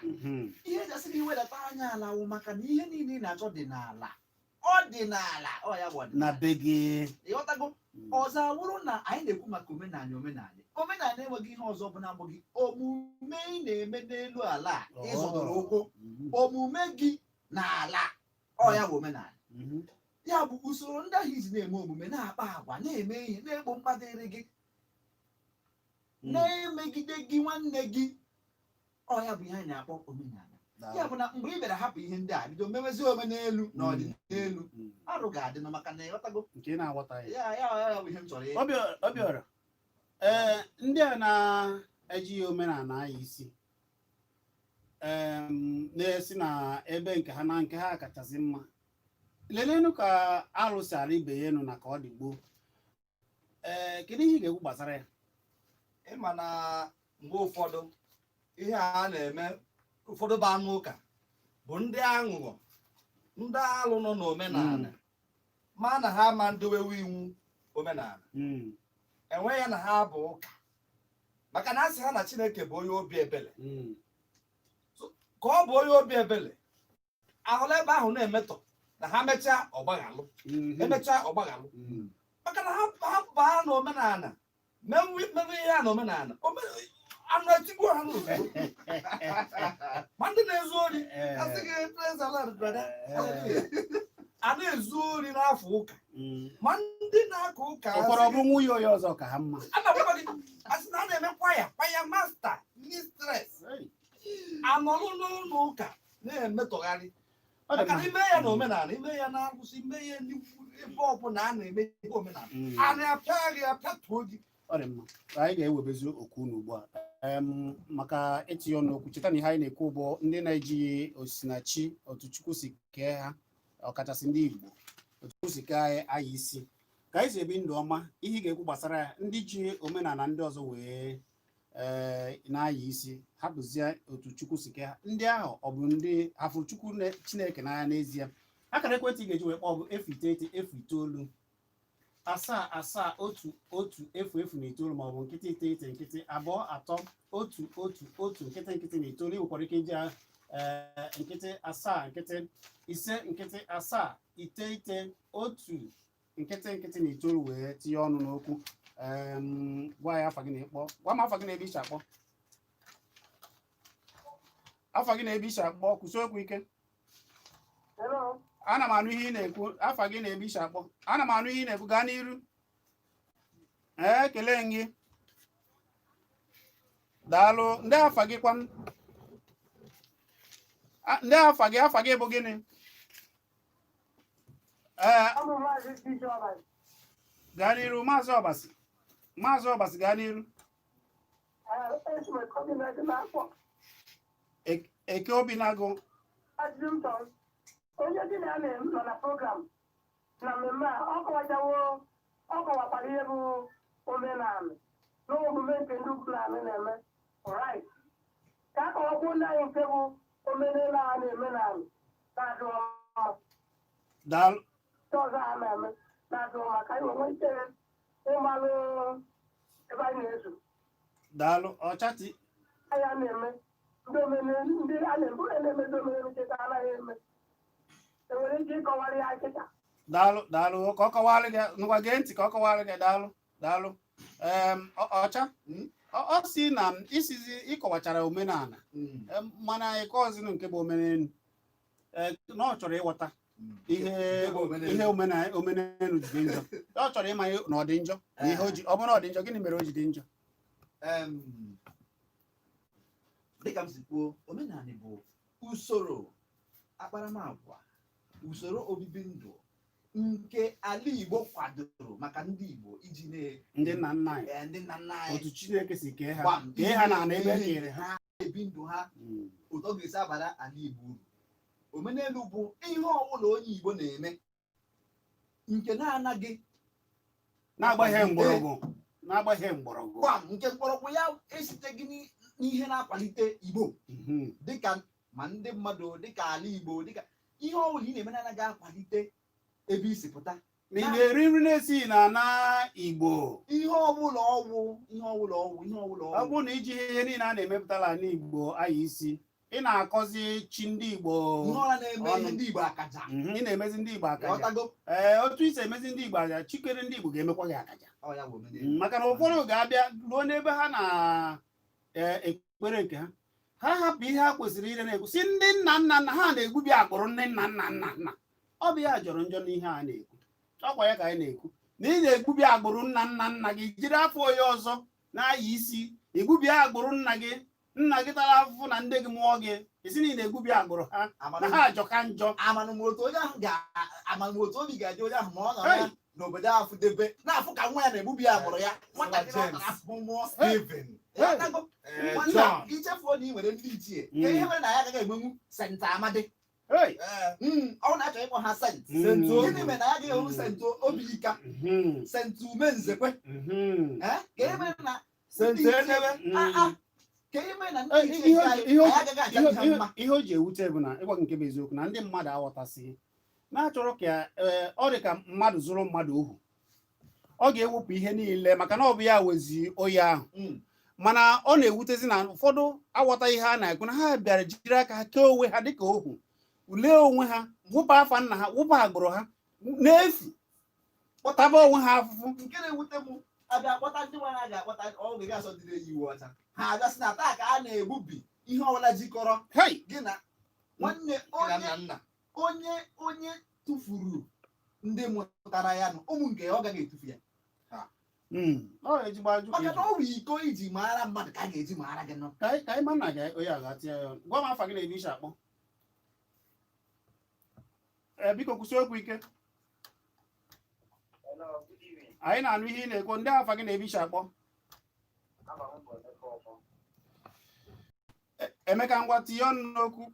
ihe eji asị na iwedata anya ala wụ maka na ihe niile ị na-achọ dị n'ala ọdịnala ọ ya bụ na be gị ịghọtago ọzọ awụrụ na anyị na-ekwu maka omenala enweghị ihe ọzọ bụ na-abụghị omume ị na-eme n'elu ala ịzọdoro ụkwụ omume gị n'ala ọ ya bụ omenala ya bụ usoro ndị ahụ iji na-eme omume na-akpa agwa na-eme ihe na-egbo mkpa dịrị gị na-emegide gị nwanne gị ọ ya bụ ihe anyị na-akpọ omenala ya bụ na mgbe ị bịara hapụ ihe ndị a bido mewezi omenelu na ọdịnelu arụ ga-adị nọ maka na ịghọtago nke na-aghọta ya bụ ihe m chọrọ Obiora ndị a na-ejighị omenala anyị isi na-esi na ebe nke ha na nke ha kachasị mma lelenu ka arụsara ibe ya enu na ka ọ dị gboo kedu ihe ị ga-ekwu gbasara ya ịma na mgbe ụfọdụ ihe a na-eme ụfọdụ bụ anụ ụka bụ ndị aghụghọ ndị alụ nọ n'omenala ma na ha ma ndowewe iwu omenala enwe ya na ha bụ ụka maka na asị ha na Chineke bụ onye obi ebele ka ọ bụ onye obi ebele ahụla ebe ahụ na-emetọ na ha mechaa ọgbaghalụ emechaa ọgbaghalụ maka na ha baa n'omenala mewe ihe a n'omenala anụ etigbu ha n'ụzọ ma ndị na-ezu ori a na-ezu ori n'afọ ụka ma ndị na-aka ụka ụfọdụ bụ nwunye onye ọzọ ka ha mma asị na a na-eme kwaya masta mistres anọrụ n'ụlọ ụka na-emetọgharị maka na ime ya na omenala ime ya na arụsị ime ya ebe ọbụla a na-eme ebe omenala a na-apịa gị apịatuo gị ọ dị mma anyị ga-ewebezi okwu n'ugbu a maka itinye ọnụ okwu cheta na ihe anyị na-ekwu bụ ndị na-ejighị osinachi otu Chukwu si kee ha ọkachasị ndị Igbo otu Chukwu si kee anyị isi ka anyị si ebi ndụ ọma ihe ị ga-ekwu gbasara ya ndị ji omenala ndị ọzọ wee na-ayị isi hapụzie otu Chukwu si kee ha ndị ahụ ọ bụ ndị hafụrụ Chukwu Chineke n'anya n'ezie akara ekwentị ị ga-eji wee kpọọ bụ 089 7 1 0 na itoolu maọbụ nkịtị 9 nkịtị 2 3 1 nkịtị na itoolu. Ị nwekwara ike iji nkịtị 7 nkịtị 5 nkịtị 7 9 1 nkịtị na itoolu wee tinye ọnụ n'okwu. Gwa ya afa gị na-ekpọ, gwa m afa gị na-ebe iche akpọ, afa gị na-ebe iche akpọ, kwụsị okwu ike. Ana m anụ ihe ị na-ekwu, afa gị na-ebe iche akpọ, ana m anụ ihe ị na-ekwu, gaa n'iru. Ekele gị. Daalụ. Ndị afa gị kwan? Ndị afa gị bụ gịnị? Gaa n'iru Maazị Ọbasi. Maazị Ọbasi gaa n'iru. Eke obi na-agụ. Onye dị na nọ na program na mmemme a ọ kọwakwara ihe bụ omenala na omume nke ndị Fulani na-eme right ka a kọwakwuo ndị anyị nke bụ omenala a na-eme na-adị mma Daalụ. ọzọ a na-eme na-adị mma ka anyị nwee ike ịmalụ ebe anyị na-ezu. Daalụ. Ọchati. Anyị a na-eme ndị a na-emezi omenala nkịta anaghị eme enwere ike ịkọwara ya nkịta. Daalụ ka ọ kọwara gị ngwa gee ntị ka ọ kọwara gị. Daalụ. Ọcha ọ si na isizi ịkọwachara omenala mana ịkọzinu nke bụ omenelu na ọ chọrọ ịghọta ihe omenelu ji dị njọ. Ọ chọrọ ịma na ọ dị njọ na ihe ọ bụrụ na ọ dị njọ gịnị mere o ji dị njọ? Dịka m si kwuo, omenala bụ usoro akparamagwa, usoro obibi ndụ nke ala Igbo kwadoro maka ndị Igbo iji ndị nna nna anyị otu Chineke si kee ha na ana ebe ekere ha ebi ndụ ha otu ọ ga-esi abara ala Igbo uru. Omenelu bụ ihe ọbụla onye Igbo na-eme nke na-anaghị na-agbaghị mgbọrọgwụ nke mgbọrọgwụ ya esiteghị n'ihe na-akwalite Igbo dịka ma ndị mmadụ dịka ala Igbo dịka ihe ọbụla ị na-eme na-anaghị akwalite ebe isi pụta. Ma ị na-eri nri na-esighị na ana Igbo ihe ọbụla ọ bụrụ na iji ihe niile a na-emepụtala ala Igbo anyị isi ị na-akọzi chi ndị Igbo ihe ọla na-eme ndị Igbo akaja ị na-emezi ndị Igbo akaja otu isi emezi ndị Igbo akaja chikere ndị Igbo ga-emekwa gị akaja maka na ụfọdụ ga-abịa ruo n'ebe ha na-ekpere nke ha hapụ ihe ha kwesịrị ire na-ekwu si ndị nna nna ha na-egbubi agbụrụ ndị nna nna ọ bụ ya jọrọ njọ n'ihe a na-ekwu. Ọkwa ya ka anyị na-ekwu na ị na-egbubi agbụrụ nna gị jiri afọ onye ọzọ na-aya isi egbubi agbụrụ nna gị tara afụfụ na ndị gị mụọ gị esi na ị na-egbubi agbụrụ ha na ha ajọka njọ. Amanụmotu obi ga-adị onye ahụ ma ọ nọ ya n'obodo ahụ debe na-afụ ka nwa ya na-egbubi agbụrụ ya ichefuo na ị nwere ndị ichie ka ihe mere na ya agaghị enwenwu senta Amadi ọ na-achọ ịkpọ ha sent gịnị mere na ya agaghị enwenwu sentụ Obilika sentụ Umenzekwe ka ihe mere na ihe o ji ewute bụ na ịgwa nke bụ eziokwu na ndị mmadụ aghọtasịghị na-achọrọ ka ọ dị ka mmadụ zụrụ mmadụ ohu ọ ga-ewepụ ihe niile maka na ọ bụ ya wezi oyi ahụ mana ọ na-ewutezi na ụfọdụ aghọta ihe a na-ekwu na ha bịara jiri aka ha kee onwe ha dịka ohu ulee onwe ha wụpụ afa nna ha wụpụ agbụrụ ha n'efu kpọtaba onwe ha afụfụ. Nke na-ewute m abịa akpọta ndị nwa ha ga-akpọta ọgụ ga-asọ dịrị iwu ọcha ha abịasị na taa ka a na-egbubi ihe ọbụla jikọrọ gị na nwanne onye tụfuru ndị mụtara ya nụ ụmụ nke ya ọ gaghị etufu ya maka na ọ bụ iko iji mara mmadụ ka a ga-eji mara gị nọ ka anyị ma nna gị onye agati ya gwa m afa gị na-ebi isi akpọ biko kwụsị okwu ike anyị na-anụ ihe ị na-ekwu ndị afa gị na-ebi isi akpọ Emeka ngwa tinye ọnụ n'okwu.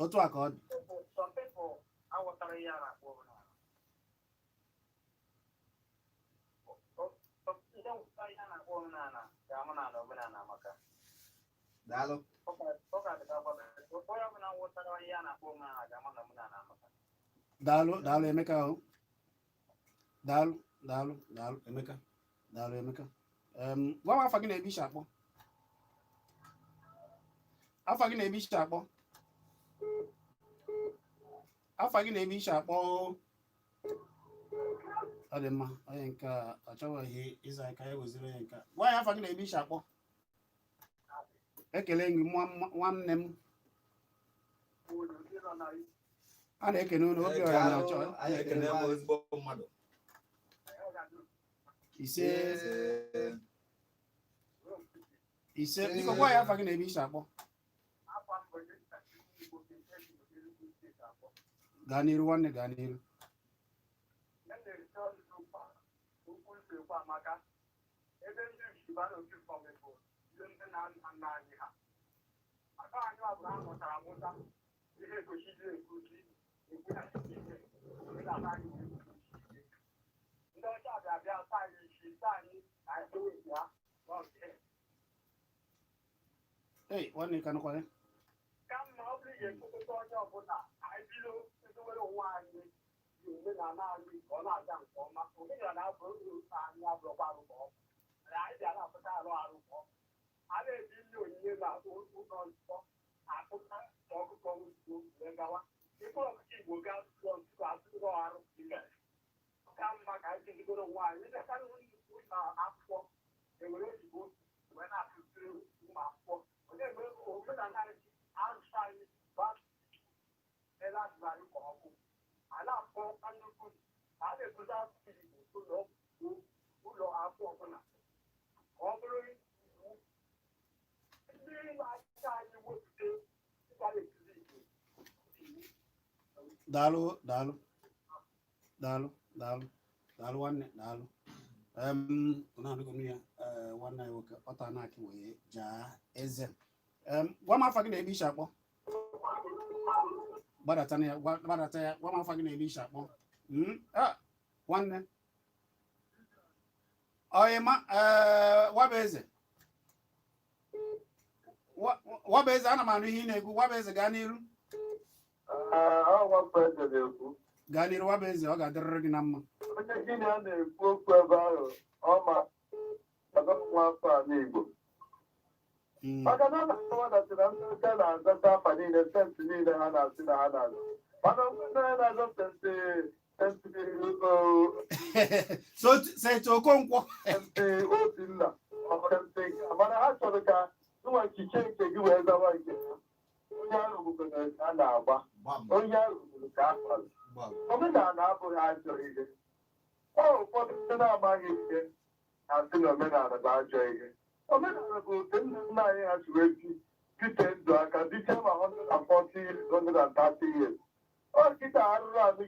Otu a ka ọ dị. Daalụ Emeka ahụ. Daalụ Emeka. Daalụ Emeka. Gwa m afa gị na-ebi isi akpọ. Afa gị na-ebi isi akpọ. Afa gị na-ebi isi akpọ. ọ dị mma onye nke a achọghị ịza aka ya weziri onye nke a gwa ya afa gị na-ebe isi akpọ ekele gị nwanne m a na-ekene unu obi ọra na-achọ anyị ekene ezigbo mmadụ ise biko gwa ya afa gị na-ebe isi akpọ gaa n'iru nwanne gaa n'iru ebe ndị Igbo na-oke fọmụ bụ ndị na-nna anyị ha aka anyị ọbụla ha mụtara amụta ihe egochiri egochi ekwughachite ihe omenala anyị ndị ọcha bịa taa anyị isi taa anyị na-ewetu ha n'ọbịa nwanne ka nụkwa ya ka mma ọ bụrụ ihe mkpokọta onye ọbụla anyị bido edowere onwe anyị ji omenala anyị ka ọ na-aga nke ọma omenala abụrụ anyị abụrụkwa arụ ka ọma anyị bịa na-apụta arụ arụ ka ọma a na-eji ndị onyinye na ụlọ nsọ akpụta ọkụkọ ozugbo wee gawa ịkpọ ọkụkọ Igbo gaa ụlọ nsọ atụrụ arụ ka mma ka anyị jizigoro onwe anyị ịdekara nnukwu na akwụkwọ ewere oyibo wee na-akụziri ụmụ akwụkwọ onye mgbe omenala anyị arụsị anyị eladịrị ka ọkụ a na-akpọ nnukwu a na-egozi asụsụ Igbo ụlọ akwụkwọ ọbụla ka ọ bụrụ iwu ndị na-achị anyị wepụta ịgara ekuzi Igbo daalụ nwanne daalụ na-adịgo m ya nwanne anyị nwoke ọta na-akị wee jaa eze gwa m afa gị na-ebe isi akpọ gbadata ya gwa m afa gị na-ebe isi akpọ nwanne ọyịma Wabaeze ana m anụ ihe ị na-ekwu Wabaeze gaa n'iru gaa n'iru Wabaeze ọ ga-adịrịrị gị na mma onye gịnị a na-ekwu okwu ebe ahụ ọma nwa afọ ala Igbo maka na na-akọwadasị na ndị ụka na-azata afa niile sentị niile ha na-asị na ha na-azụ mana onye na-azọ sentị Okonkwo sentị Obinna mana ha chọrọ ka nwa nchiche nke gị wee zawa nke onye arụgbugoro ka a na-agba onye arụgburu ka a kpalụ omenala abụghị ajọ ihe ụfọdụ ndị na-amaghị ihe na-asị na omenala bụ ajọ ihe omenala bụ otu nna nna anyị ha si wee bite ndụ aka dịcha ma 140 years 130 years ọ kịta arụrụ anụ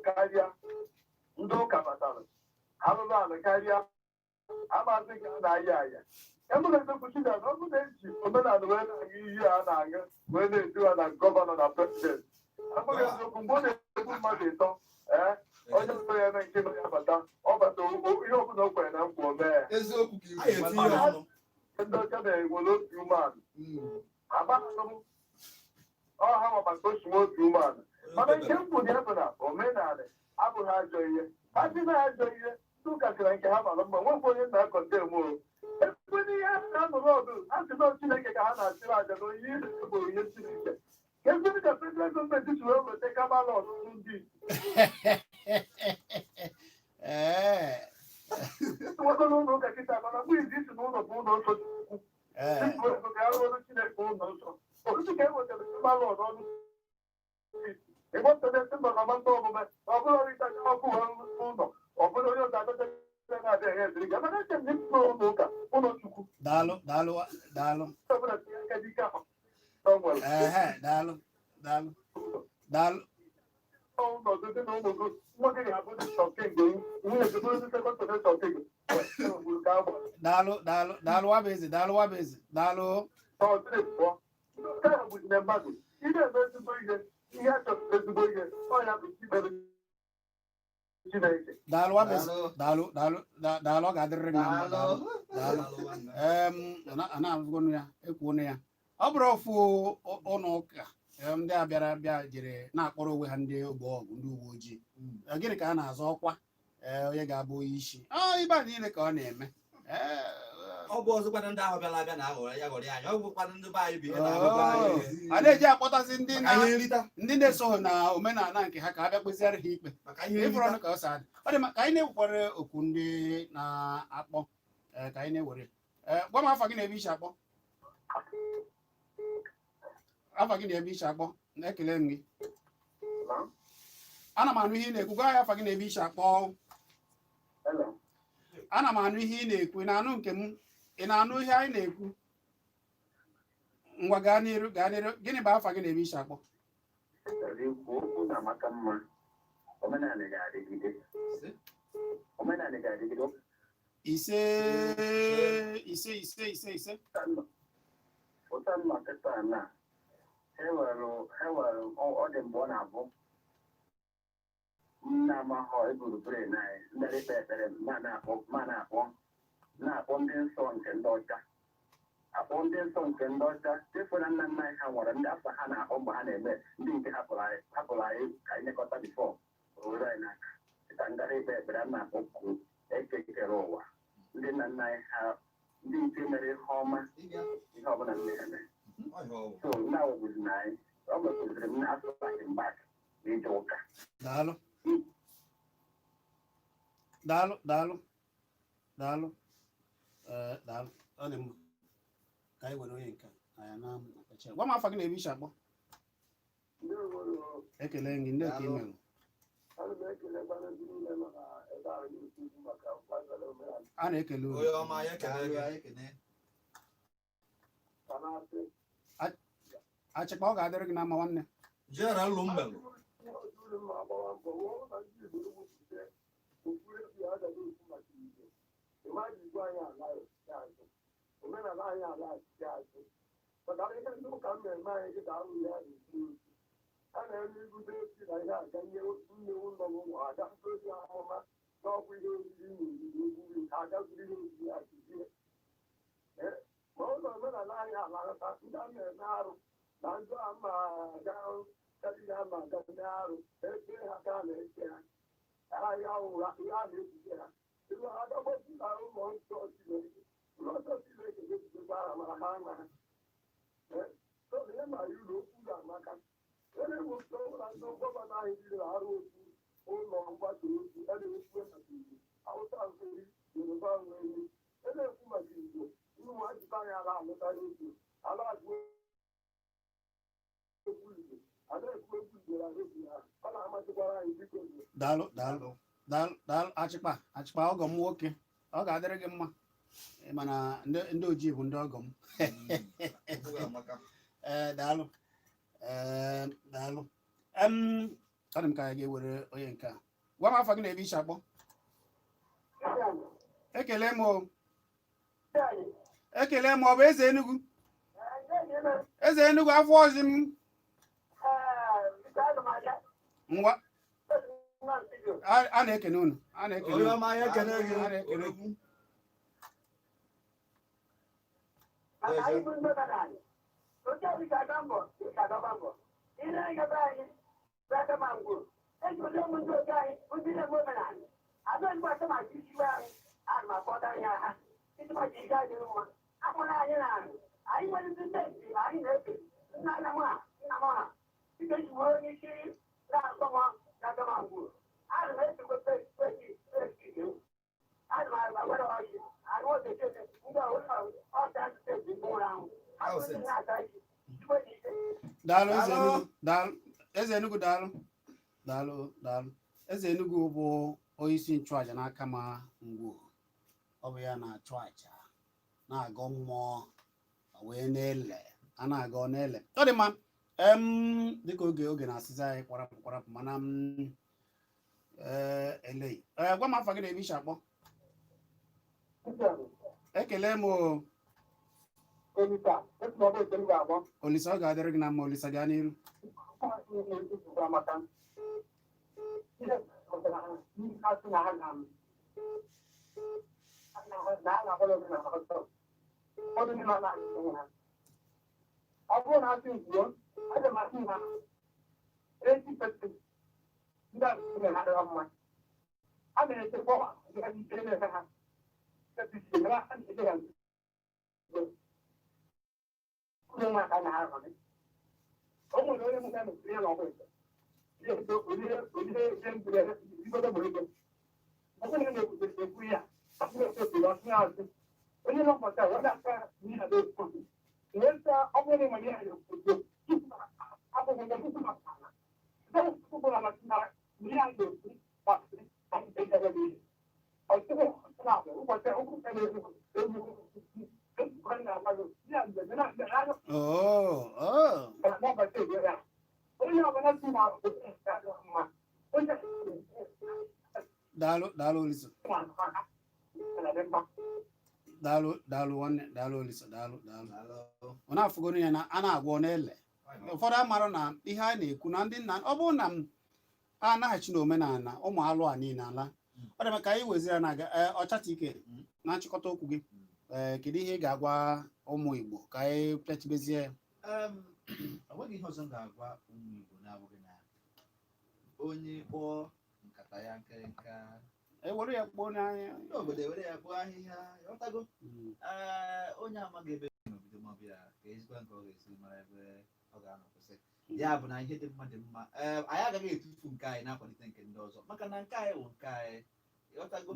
karịa ndị ụka batara arụrụ anụ karịa amazi ka a na-aya aya emere emekwuchi na ọ bụrụ na eji omenala wee na-aṅụ iyi a na-aṅụ wee na-edu ha na gọvanọ na prezident abụghị eziokwu mgbe ọ na-egbu mmadụ ịtọ onye ọbụla ya eme nke ya bata ọ bata ihe ọbụla o kwere na nkwa o mee ya eziokwu ndị ọcha na-enwere otu umeala agbaghị ọha ma maka otu otu umeala mana nke mkpu dị bụ na omenala abụghị ajọ ihe ha dị na ajọ ihe ndị ụka sịra nke ha mara mma nwekwa onye na-akọnde mo ekwe n'ihe ha na-anụrụ ọdụ a sị na Chineke ka ha na-achịrị aja na onye ihe bụ onye Chineke ezigbo ka federal gọọmenti si wee weta kabala ọtụtụ ndị nwekọ n'ụlọ ụka kịta mana mgbe izi isi n'ụlọ bụ ụlọ nsọ Chukwu ka arụ ọrụ Chineke ụlọ nsọ ọtụtụ ka e wetara kabala ọdọọdụ ịgbọtara esi nọ na mata omume ọ bụrụ ọrịta ọkụ ụlọ ọ bụrụ onye ọzọ adọta na-abịa ihe eziri ga mana eche m n'ime ụlọ ụka ụlọ Chukwu daalụ ọbụla tinye aka dike ahụ daalụ ọnọdụ dị na ụmụ gị nwa gị ga-abụ ndị shọkịngị nwunye gị bụrụ ndị sekọndịrị shọkịngị daalụ Wabaeze daalụ ọdịrị pụọ nke a bụzire mmadụ ị na-eme ezigbo ihe a chọrọ ezigbo ihe ọ ya bụ ikpere Chineke daalụ Wabaeze daalụ ọ ga-adịrịrị gị na mma daalụ na-azụgonu ya ekwuonu ya ọ bụrụ ofu ụlọ ụka ndị a bịa jere na-akpọrọ onwe ha ndị ogbe ọgụ ndị uwe ojii gịnị ka a na-azọ ọkwa onye ga-abụ onye isi ibe a niile ka ọ na-eme ọ bụ ọzọkwana ndị ahụ bịara abịa na aghọrọ ya ghọrọ anyị ọ bụkwana ndị be anyị bụ ihe na-ahụkwa anyị a na-eji akpọtazi ndị nrita na-esoghị na omenala nke ha ka a bịa kpeziara ha ikpe maka ihe ịfụrụ ọnụ ka ọ sa adị ọ dị ka anyị na-ewekwere okwu ndị na-akpọ ka anyị na-ewere gwa m afa gị na-ebe iche akpọ afa gị na-ebe iche akpọ na-ekele m gị ana m anụ ihe ị na-ekwu gwa ya afa gị na-ebe iche akpọ ana m anụ ihe ị na-ekwu ị na-anụ nke m ị na-anụ ihe anyị na-ekwu ngwa gaa n'iru gịnị bụ afa gị na-ebe iche akpọ okwu na-amaka mma omenala ga-adịgide ise ụta nnọkịta na enwere ọ dị mgbe ọ na-abụ nna amahọ eburu bren anyị ndị ikpe ekpere ma na-akpọ ndị nsọ nke ndị ọcha akpọ ndị nsọ nke ndị ọcha chefu na nna nna anyị ha nwere ndị afọ ha na-akpọ mgbe ha na-eme ndị nke hapụrụ anyị ka anyị nekọta bifọ owere anyị n'aka dịka ngara ikpe ekpere a na-akpọ kwuru ekekere ụwa ndị nna nna anyị ha ndị nke mere ihe ọma ihe ọbụla mmemme so ndị awụbụzi na anyị ọ mekụziri m na-asụbaghị mbak na ije ụka daalụ ọ dị mma ka anyị were onye nke anya na gwa m afa gị na-ebe iche akpọ ekele gị ndị oke ime a na-ekele onye ọma ya ekele achịkpa ọ ga-adịrị gị na mma nwanne jera lụ mbelụ omenala anyị ala azụ maka ihe ndị ụka mmemme anyị dị ka ahụ ya na-ekwu a na-eme ibute osi na ihe aga nye nne ụlọ ụlọ aga ozi ahụma n'ọkwa ihe oriri na oriri ogwuri ka agaziri ihe oriri akụzie ma ụlọ omenala anyị alaghata ndị a na-eme arụ na ndị ama aga karịrị ama aga ndị arụ ebe ha ka na-eche ha ha ya ụra ihe a na-ebuge ha ebe ha agagbozi na ụlọ nsọ Chineke ụlọnsọ Chineke ga-ebutekwa aha mara ha ama ha ihe ma ụlọ okwu ga-amaka na-ewepụta ụra ndị gọvanọ anyị jiri arụ otu ụlọ mgbasa ozi na-ekwu maka Igbo Hausa nwere Yoruba nwere na-ekwu maka Igbo ụmụ ajụta anyị ala alụtara otu ala agụ egwu Igbo a na-ekwu egwu Igbo na redio ha ọ na-amasịkwara anyị biko daalụ achịkpa ọgọ m nwoke ọ ga-adịrị gị mma mana ndị ojii bụ ndị ọgọ m daalụ ọ dị m ka anyị ga-ewere onye nke a gwa m afọ gị na-ebe iche akpọ ekele m ọ bụ eze Enugu afọ ọzọ m ngwa a na-ekene unu a na-ekene daalụ eze Enugu daalụ eze Enugu bụ onye isi nchụaja n'aka ma ngwo ọ bụ ya na-achụ aja na-agọ mmụọ wee na-ele a na-aga ọ na-ele ọ dị mma dịka oge na-asịzi anyị kwarapụ mana eleghị gwa m afọ gị na-ebe iche akpọ ekele m Olisa ọ ga-adịrị gị na mma Olisa gaa n'iru ọ bụrụ na asị nkwuo aga m asị ha ezi peti ndị asụsụ na-adịrọ mma a na-echekwa ha ụmụaka na-arọrị o nwere onye mụta mesịrị ya n'ọgwụ ise onye na-ekwu ya onye nọpụta aka ihe weta ọ bụrụ na ya akwụkwọ Dalo Olisa. Dalo Olisa. Ọ na-afụgoro ya na a na-agwọ n'ele. Ụfọdụ amarụ na ihe a na-ekwu na ndị nna ọ bụrụ na m anaghachi na omenala ụmụ alụ a niile ala ọ dị ka anyị wezi ya na ọchata ike na nchịkọta okwu gị kedu ihe ị ga-agwa ụmụ Igbo ka anyị pịachibezie ya? Enweghị ihe ọzọ m ga-agwa ụmụ Igbo na-abụghị na onye kpọọ nkata ya nkịrịnka ewere ya kpọọ n'anya ndị obodo ewere ya kpọọ ahịhịa ọtago onye amaghị ebe n'obodo mọbịa ka ezigbo nke ọ ga-esi mara ebe ọ ga-anọ kwụsị ya bụ na ihe dị mma dị mma anyị agaghị etufu nke anyị na-akwalite nke ndị ọzọ maka na nke anyị bụ nke anyị ọtago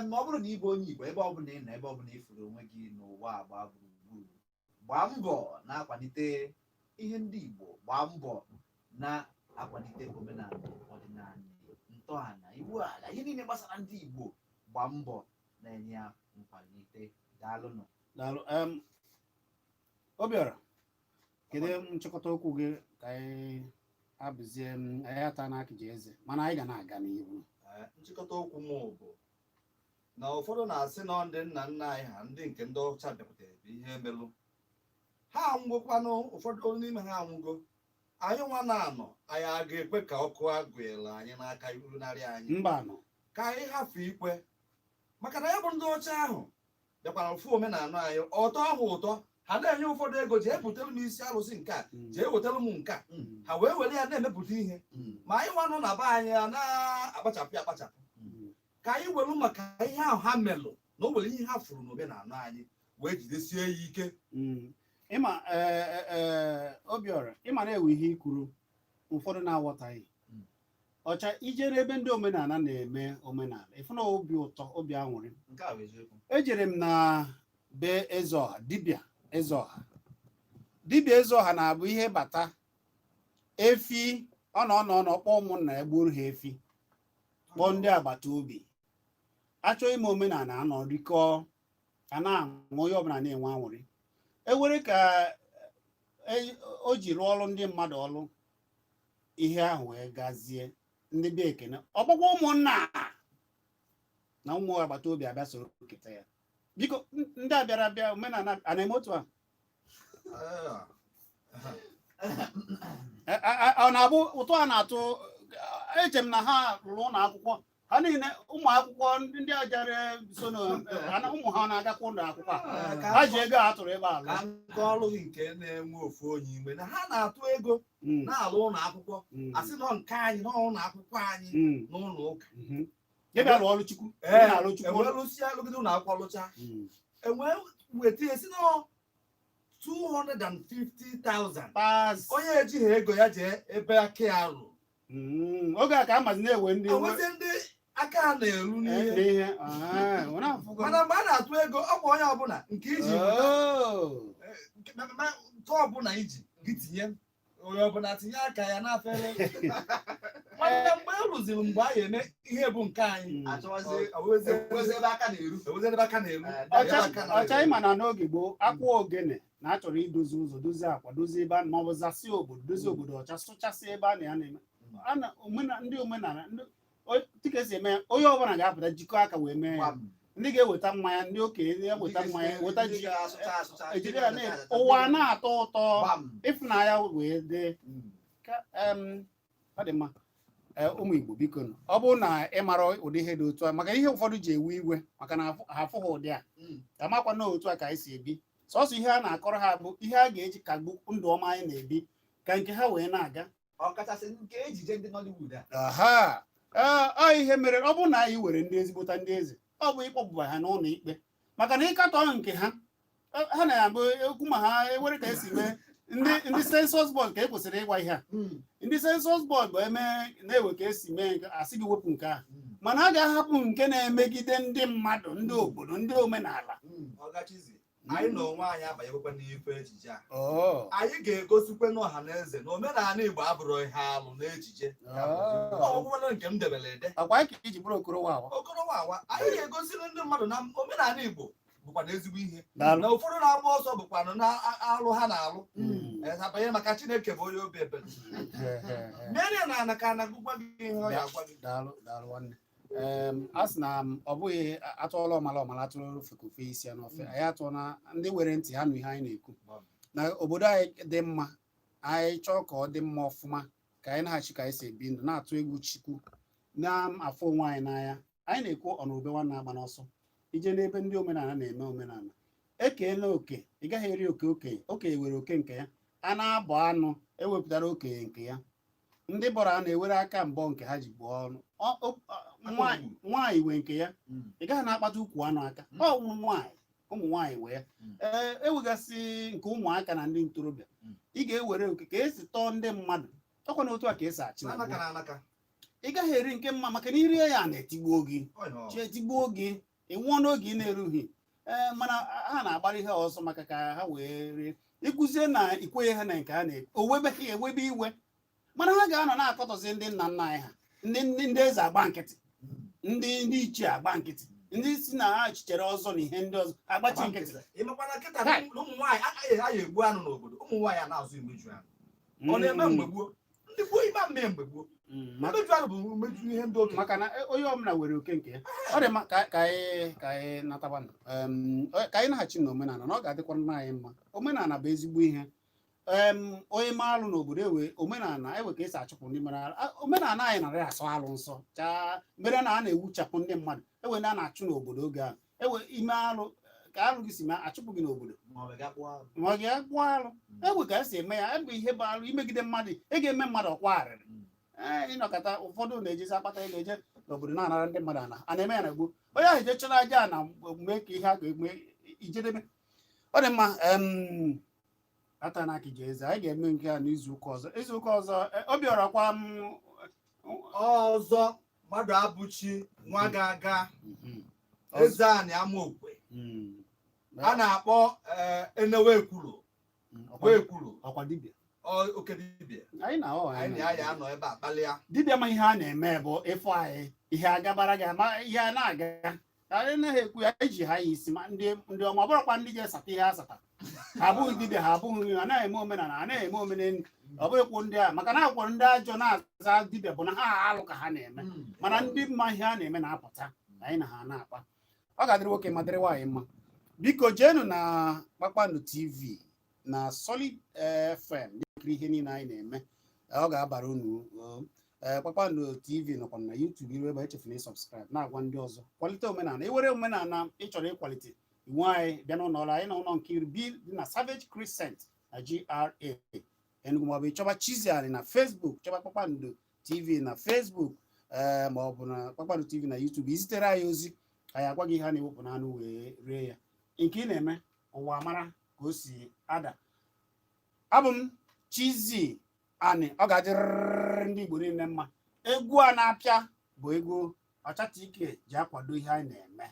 ma ọ bụrụ na ịbụ onye Igbo ebe ọ bụla ị nọ ebe ọ bụla ị furu onwe gị n'ụwa agba gburugburu gbaa mbọ na-akwalite ihe ndị Igbo gbaa mbọ na-akwalite omenala ọdịnala ntọala iwu ala ihe niile gbasara ndị Igbo gbaa mbọ na-enye ya nkwalite. Daalụ Obiora kedu nchịkọta okwu gị ka anyị abụzie anyị ata n'akịji eze mana anyị ga na-aga n'ihu. Nchịkọta okwu m bụ na ụfọdụ na-asị na ndị nna nna anyị ha ndị nke ndị ọcha bịakwutere bụ ihe melụ ha anwụgokwanụ ụfọdụ n'ime ha anwụgo anyị nwa na-anọ anyị a ga-ekwe ka ọkụ agụela anyị n'aka irunarị anyị mba nọ ka anyị hafụ ikwe maka na ya bụ ndị ọcha ahụ bịakwara ofu omenala anyị ọtọ ahụ ụtọ ha na-enye ụfọdụ ego ji epụtara m isi alụsị nke a ji ewetara m nke a ha wee were ya na-emepụta ihe ma anyị nwa nọ na be anyị a na-akpachapụ akpachapụ ka anyị were maka ihe ahụ ha melụ na o nwere ihe ha furu n'omenala anyị wee jidesie ya ike. ịma Obiora ịma na-ewe ihe ikwuru ụfọdụ na-aghọtaghị ọcha ije n'ebe ndị omenala na-eme omenala ịfụ na obi ụtọ obi aṅụrị. Ejere m na be Ezeọha dibịa Ezeọha na-abụ ihe bata efi ọ nọ kpọọ ụmụnna ya gbuoro ha efi kpọọ ndị agbata obi achọ ime omenala anọ rikọọ a na-aṅụ onye ọbụla na-enwe aṅụrị ewere ka o ji rụọ ọrụ ndị mmadụ ọrụ ihe ahụ wee gazie ndị be ekene ọgbakwa ụmụnna na ụmụ agbata obi abịa soro nketa ya biko ndị abịara abịa omenala a na-eme otu a ọ na-abụ ụtọ a na-atụ eche m na ha rụrụ ụlọ akwụkwọ ha niile ụmụ akwụkwọ ndị ajara so ụmụ ha na-agakwa ụlọ akwụkwọ ha ji ego a tụrụ ebe a ka nke ọrụ nke na-enwe ofu onye ime na ha na-atụ ego na-alụ ụlọ akwụkwọ asị nọ nke anyị n'ụlọ akwụkwọ anyị n'ụlọ ụka ebe alụ ọrụ Chukwu enwerụsi alụgide ụlọ akwụkwọ lụcha enwe weta esi na 250,000 onye ejighị ego ya jee ebe aka ya rụ oge a ka amazi na-ewe ndị aka ha na-eru n'ihe mana mgbe a na-atụ ego ọ bụ onye ọbụla nke iji nke ọbụla iji gị tinye onye ọbụla tinye aka ya n'afere mana mgbe e rụziri mgbe a ga-eme ihe bụ nke anyị ọcha ịma na n'oge gboo akwa ogene na achọrọ idozi ụzọ dozie akwa dozie ebe a ma ọ bụ zasị obodo dozie obodo ọcha sụchasị ebe a na-eme ndị omenala dịka esi eme onye ọbụla ga-apụta jikọ aka wee mee ya ndị ga-eweta mmanya ndị okenye na-eweta mmanya weta ji ejiri ya ụwa na-atọ ụtọ ịfụnanya wee dee ọ dị mma ụmụ Igbo biko ọ bụrụ na ị mara ụdị ihe dị otu a maka ihe ụfọdụ ji ewe iwe maka na ha afụ ha ụdị a amakwa na otu a ka anyị si ebi sọsọ ihe a na-akọrọ ha bụ ihe a ga-eji kagbu ndụ ọma anyị na-ebi ka nke ha wee na-aga ọkachasị nke ejije ndị Nollywood ọ ihe mere ọ bụrụ na anyị were ndị ezigbota ndị eze ọ bụ ịkpọpụba ha n'ụlọ ikpe maka na ịkatọ nke ha na-abụ okwu ma ha ewere ka esi mee ndị census board ka e kwesịrị ịgwa ihe a ndị census board bụ na-ewe ka esi mee nke asị gị wepụ nke a mana a ga-ahapụ nke na-emegide ndị mmadụ ndị obodo ndị omenala anyị na onwe anyị abanyekwa n'ife ejije a anyị ga-egosikwa n'ọha na eze na omenala Igbo abụrụ ihe alụ n'ejije ọgwụgwọ nke m debere ede akwa ka iji bụrụ okorowawa anyị ga-egosiri ndị mmadụ na omenala Igbo bụkwa ezigbo ihe na ụfọdụ na-agba ọsọ bụkwanụ na-alụ ha na-alụ abanye maka Chineke bụ onye obi ebere mere na ana ka na-agụgwa gị ihe ọ ya agwa gị daalụ a sị na ọ bụghị atụọla ọmala atụrụ ofekofe isi ya n'ofe anyị atụọ na ndị were ntị ha nụ ihe anyị na-ekwu na obodo anyị dị mma anyị chọọ ka ọ dị mma ọfụma ka anyị na-achị ka anyị si ebi ndụ na-atụ egwu Chukwu na-afụ onwe anyị n'anya anyị na-ekwu ọnụrụbe nwanne agba n'ọsọ ije n'ebe ndị omenala na-eme omenala ekeela oke ị gaghị eri okenye were oke nke ya a na-abọ anụ ewepụtara okenye nke ya ndị bọrọ a na-ewere aka mbọ nke ha ji gbuo ọnụ nwaanyị wee nke ya ị gaghị na-akpata ukwu anụ aka ụmụ nwaanyị wee ewegasị nke ụmụaka na ndị ntorobịa ị ga-ewere oke ka esi tọọ ndị mmadụ ọkwa na otu a ka esi achị ị gaghị eri nke mma maka na irie ya na-etigbuo gị etigbuo gị ịnwụọ n'oge ị na-erughị mana ha na-agbara ihe ọzọ maka ka ha wee rie ịkụzie na ikwenye ha na nke ha ewebe iwe mana ha ga-anọ na-akọtọzi ndị nna nna anyị ha ndị eze agba nkịtị ndị ichie agba nkịtị ndị si na ha chichere ọzọ na ihe ndị ọzọ agbachi nkịtị ịmakwana nkịta ụmụ nwaanyị agaghị ha ya egbu anụ n'obodo ụmụ nwaanyị a na-azụ imeju anụ ọ na-eme mgbe gboo ndị gboo ime mme mgbe gboo mmeju anụ bụ mmeju ihe ndị okenye maka na onye ọbụla were oke nke ya ọ dị mma ka anyị natabanụ ka anyị na-achị na omenala na ọ ga-adịkwa nna anyị mma omenala bụ ezigbo ihe onye ma alụ n'obodo omenala ewe ka esi achụpụ ndị omenala anyị narị asọ alụ nsọ chaa mere na a na-ewuchapụ ndị mmadụ ewe ndị a na-achụ n'obodo oge ahụ ewe ime alụ ka alụ gị si ma achụpụ gị n'obodo ma ọ ga-akpụ alụ ewe ka esi eme ya ebe ihe bụ alụ imegide mmadụ ị ga-eme mmadụ ọkwa arịrị ịnọkọta ụfọdụ na-ejezi akpata ego eje n'obodo na-anara ndị mmadụ a na-eme ya na gboo onye ahụ je chọrọ aja na mee ka ihe a ga-eme ijedebe ọ dị mma ata na akị eze anyị ga-eme nke a n'izuụka ọzọ Obiọra kwa ọzọ mmadụ abụchi nwa ga-aga eze anyị ama okwe a na-akpọ enewekwuru ọkwa dibịa oke dibịa anyị anọ ebe a kpalịa dibịa ma ihe a na-eme bụ ịfụ anyị ihe agabara gị ama ihe a na-aga anyị naghị ekwu ya eji ha ya isi ma ndị ọma bụrụkwa ndị ga-esata ihe asata ha abụghị dibịa ha abụghị nri anaghị eme omenala anaghị eme omenelu ọ bụghịkwu ndị a maka na akwụkwọ ndị ajọ na-aza dibịa bụ na ha alụ ka ha na-eme mana ndị mma ihe a na-eme na-apụta anyị na ha na-akpa ọ ga-adịrị nwoke ma dịrị nwaanyị mma biko jeenụ na Kpakpando TV na Solid FM dịkiri ihe niile anyị na-eme ọ ga-abara unu Kpakpando TV nọkwa na YouTube iru ebe echefuna ịsọbskraịb na-agwa ndị ọzọ kwalite omenala iwere omenala ị chọrọ ịkwalite iwu anyị bịa n'ụlọ ọrụ anyị na ụlọ nke iri bi dị na Savage Crescent na GRA Enugu maọbụ ịchọba Chizzy anyị na Facebook chọba Kpakpando TV na Facebook maọbụ na Kpakpando TV na YouTube izitere anyị ozi anyị agwa gị ihe a na-ewepụ n'anụ wee ree ya nke ị na-eme ụwa mara ka o si ada abụ m Chizzy anyị ọ ga-adịrịrị ndị Igbo niile mma egwu a na-apịa bụ egwu ọchata ike ji akwado ihe anyị na-eme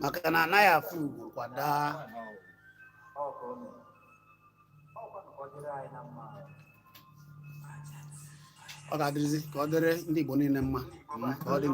maka na anaghị afụ ugwu kwada ọ ga-adịrịzi ka ọ dịrị ndị Igbo niile mma ka ọ dị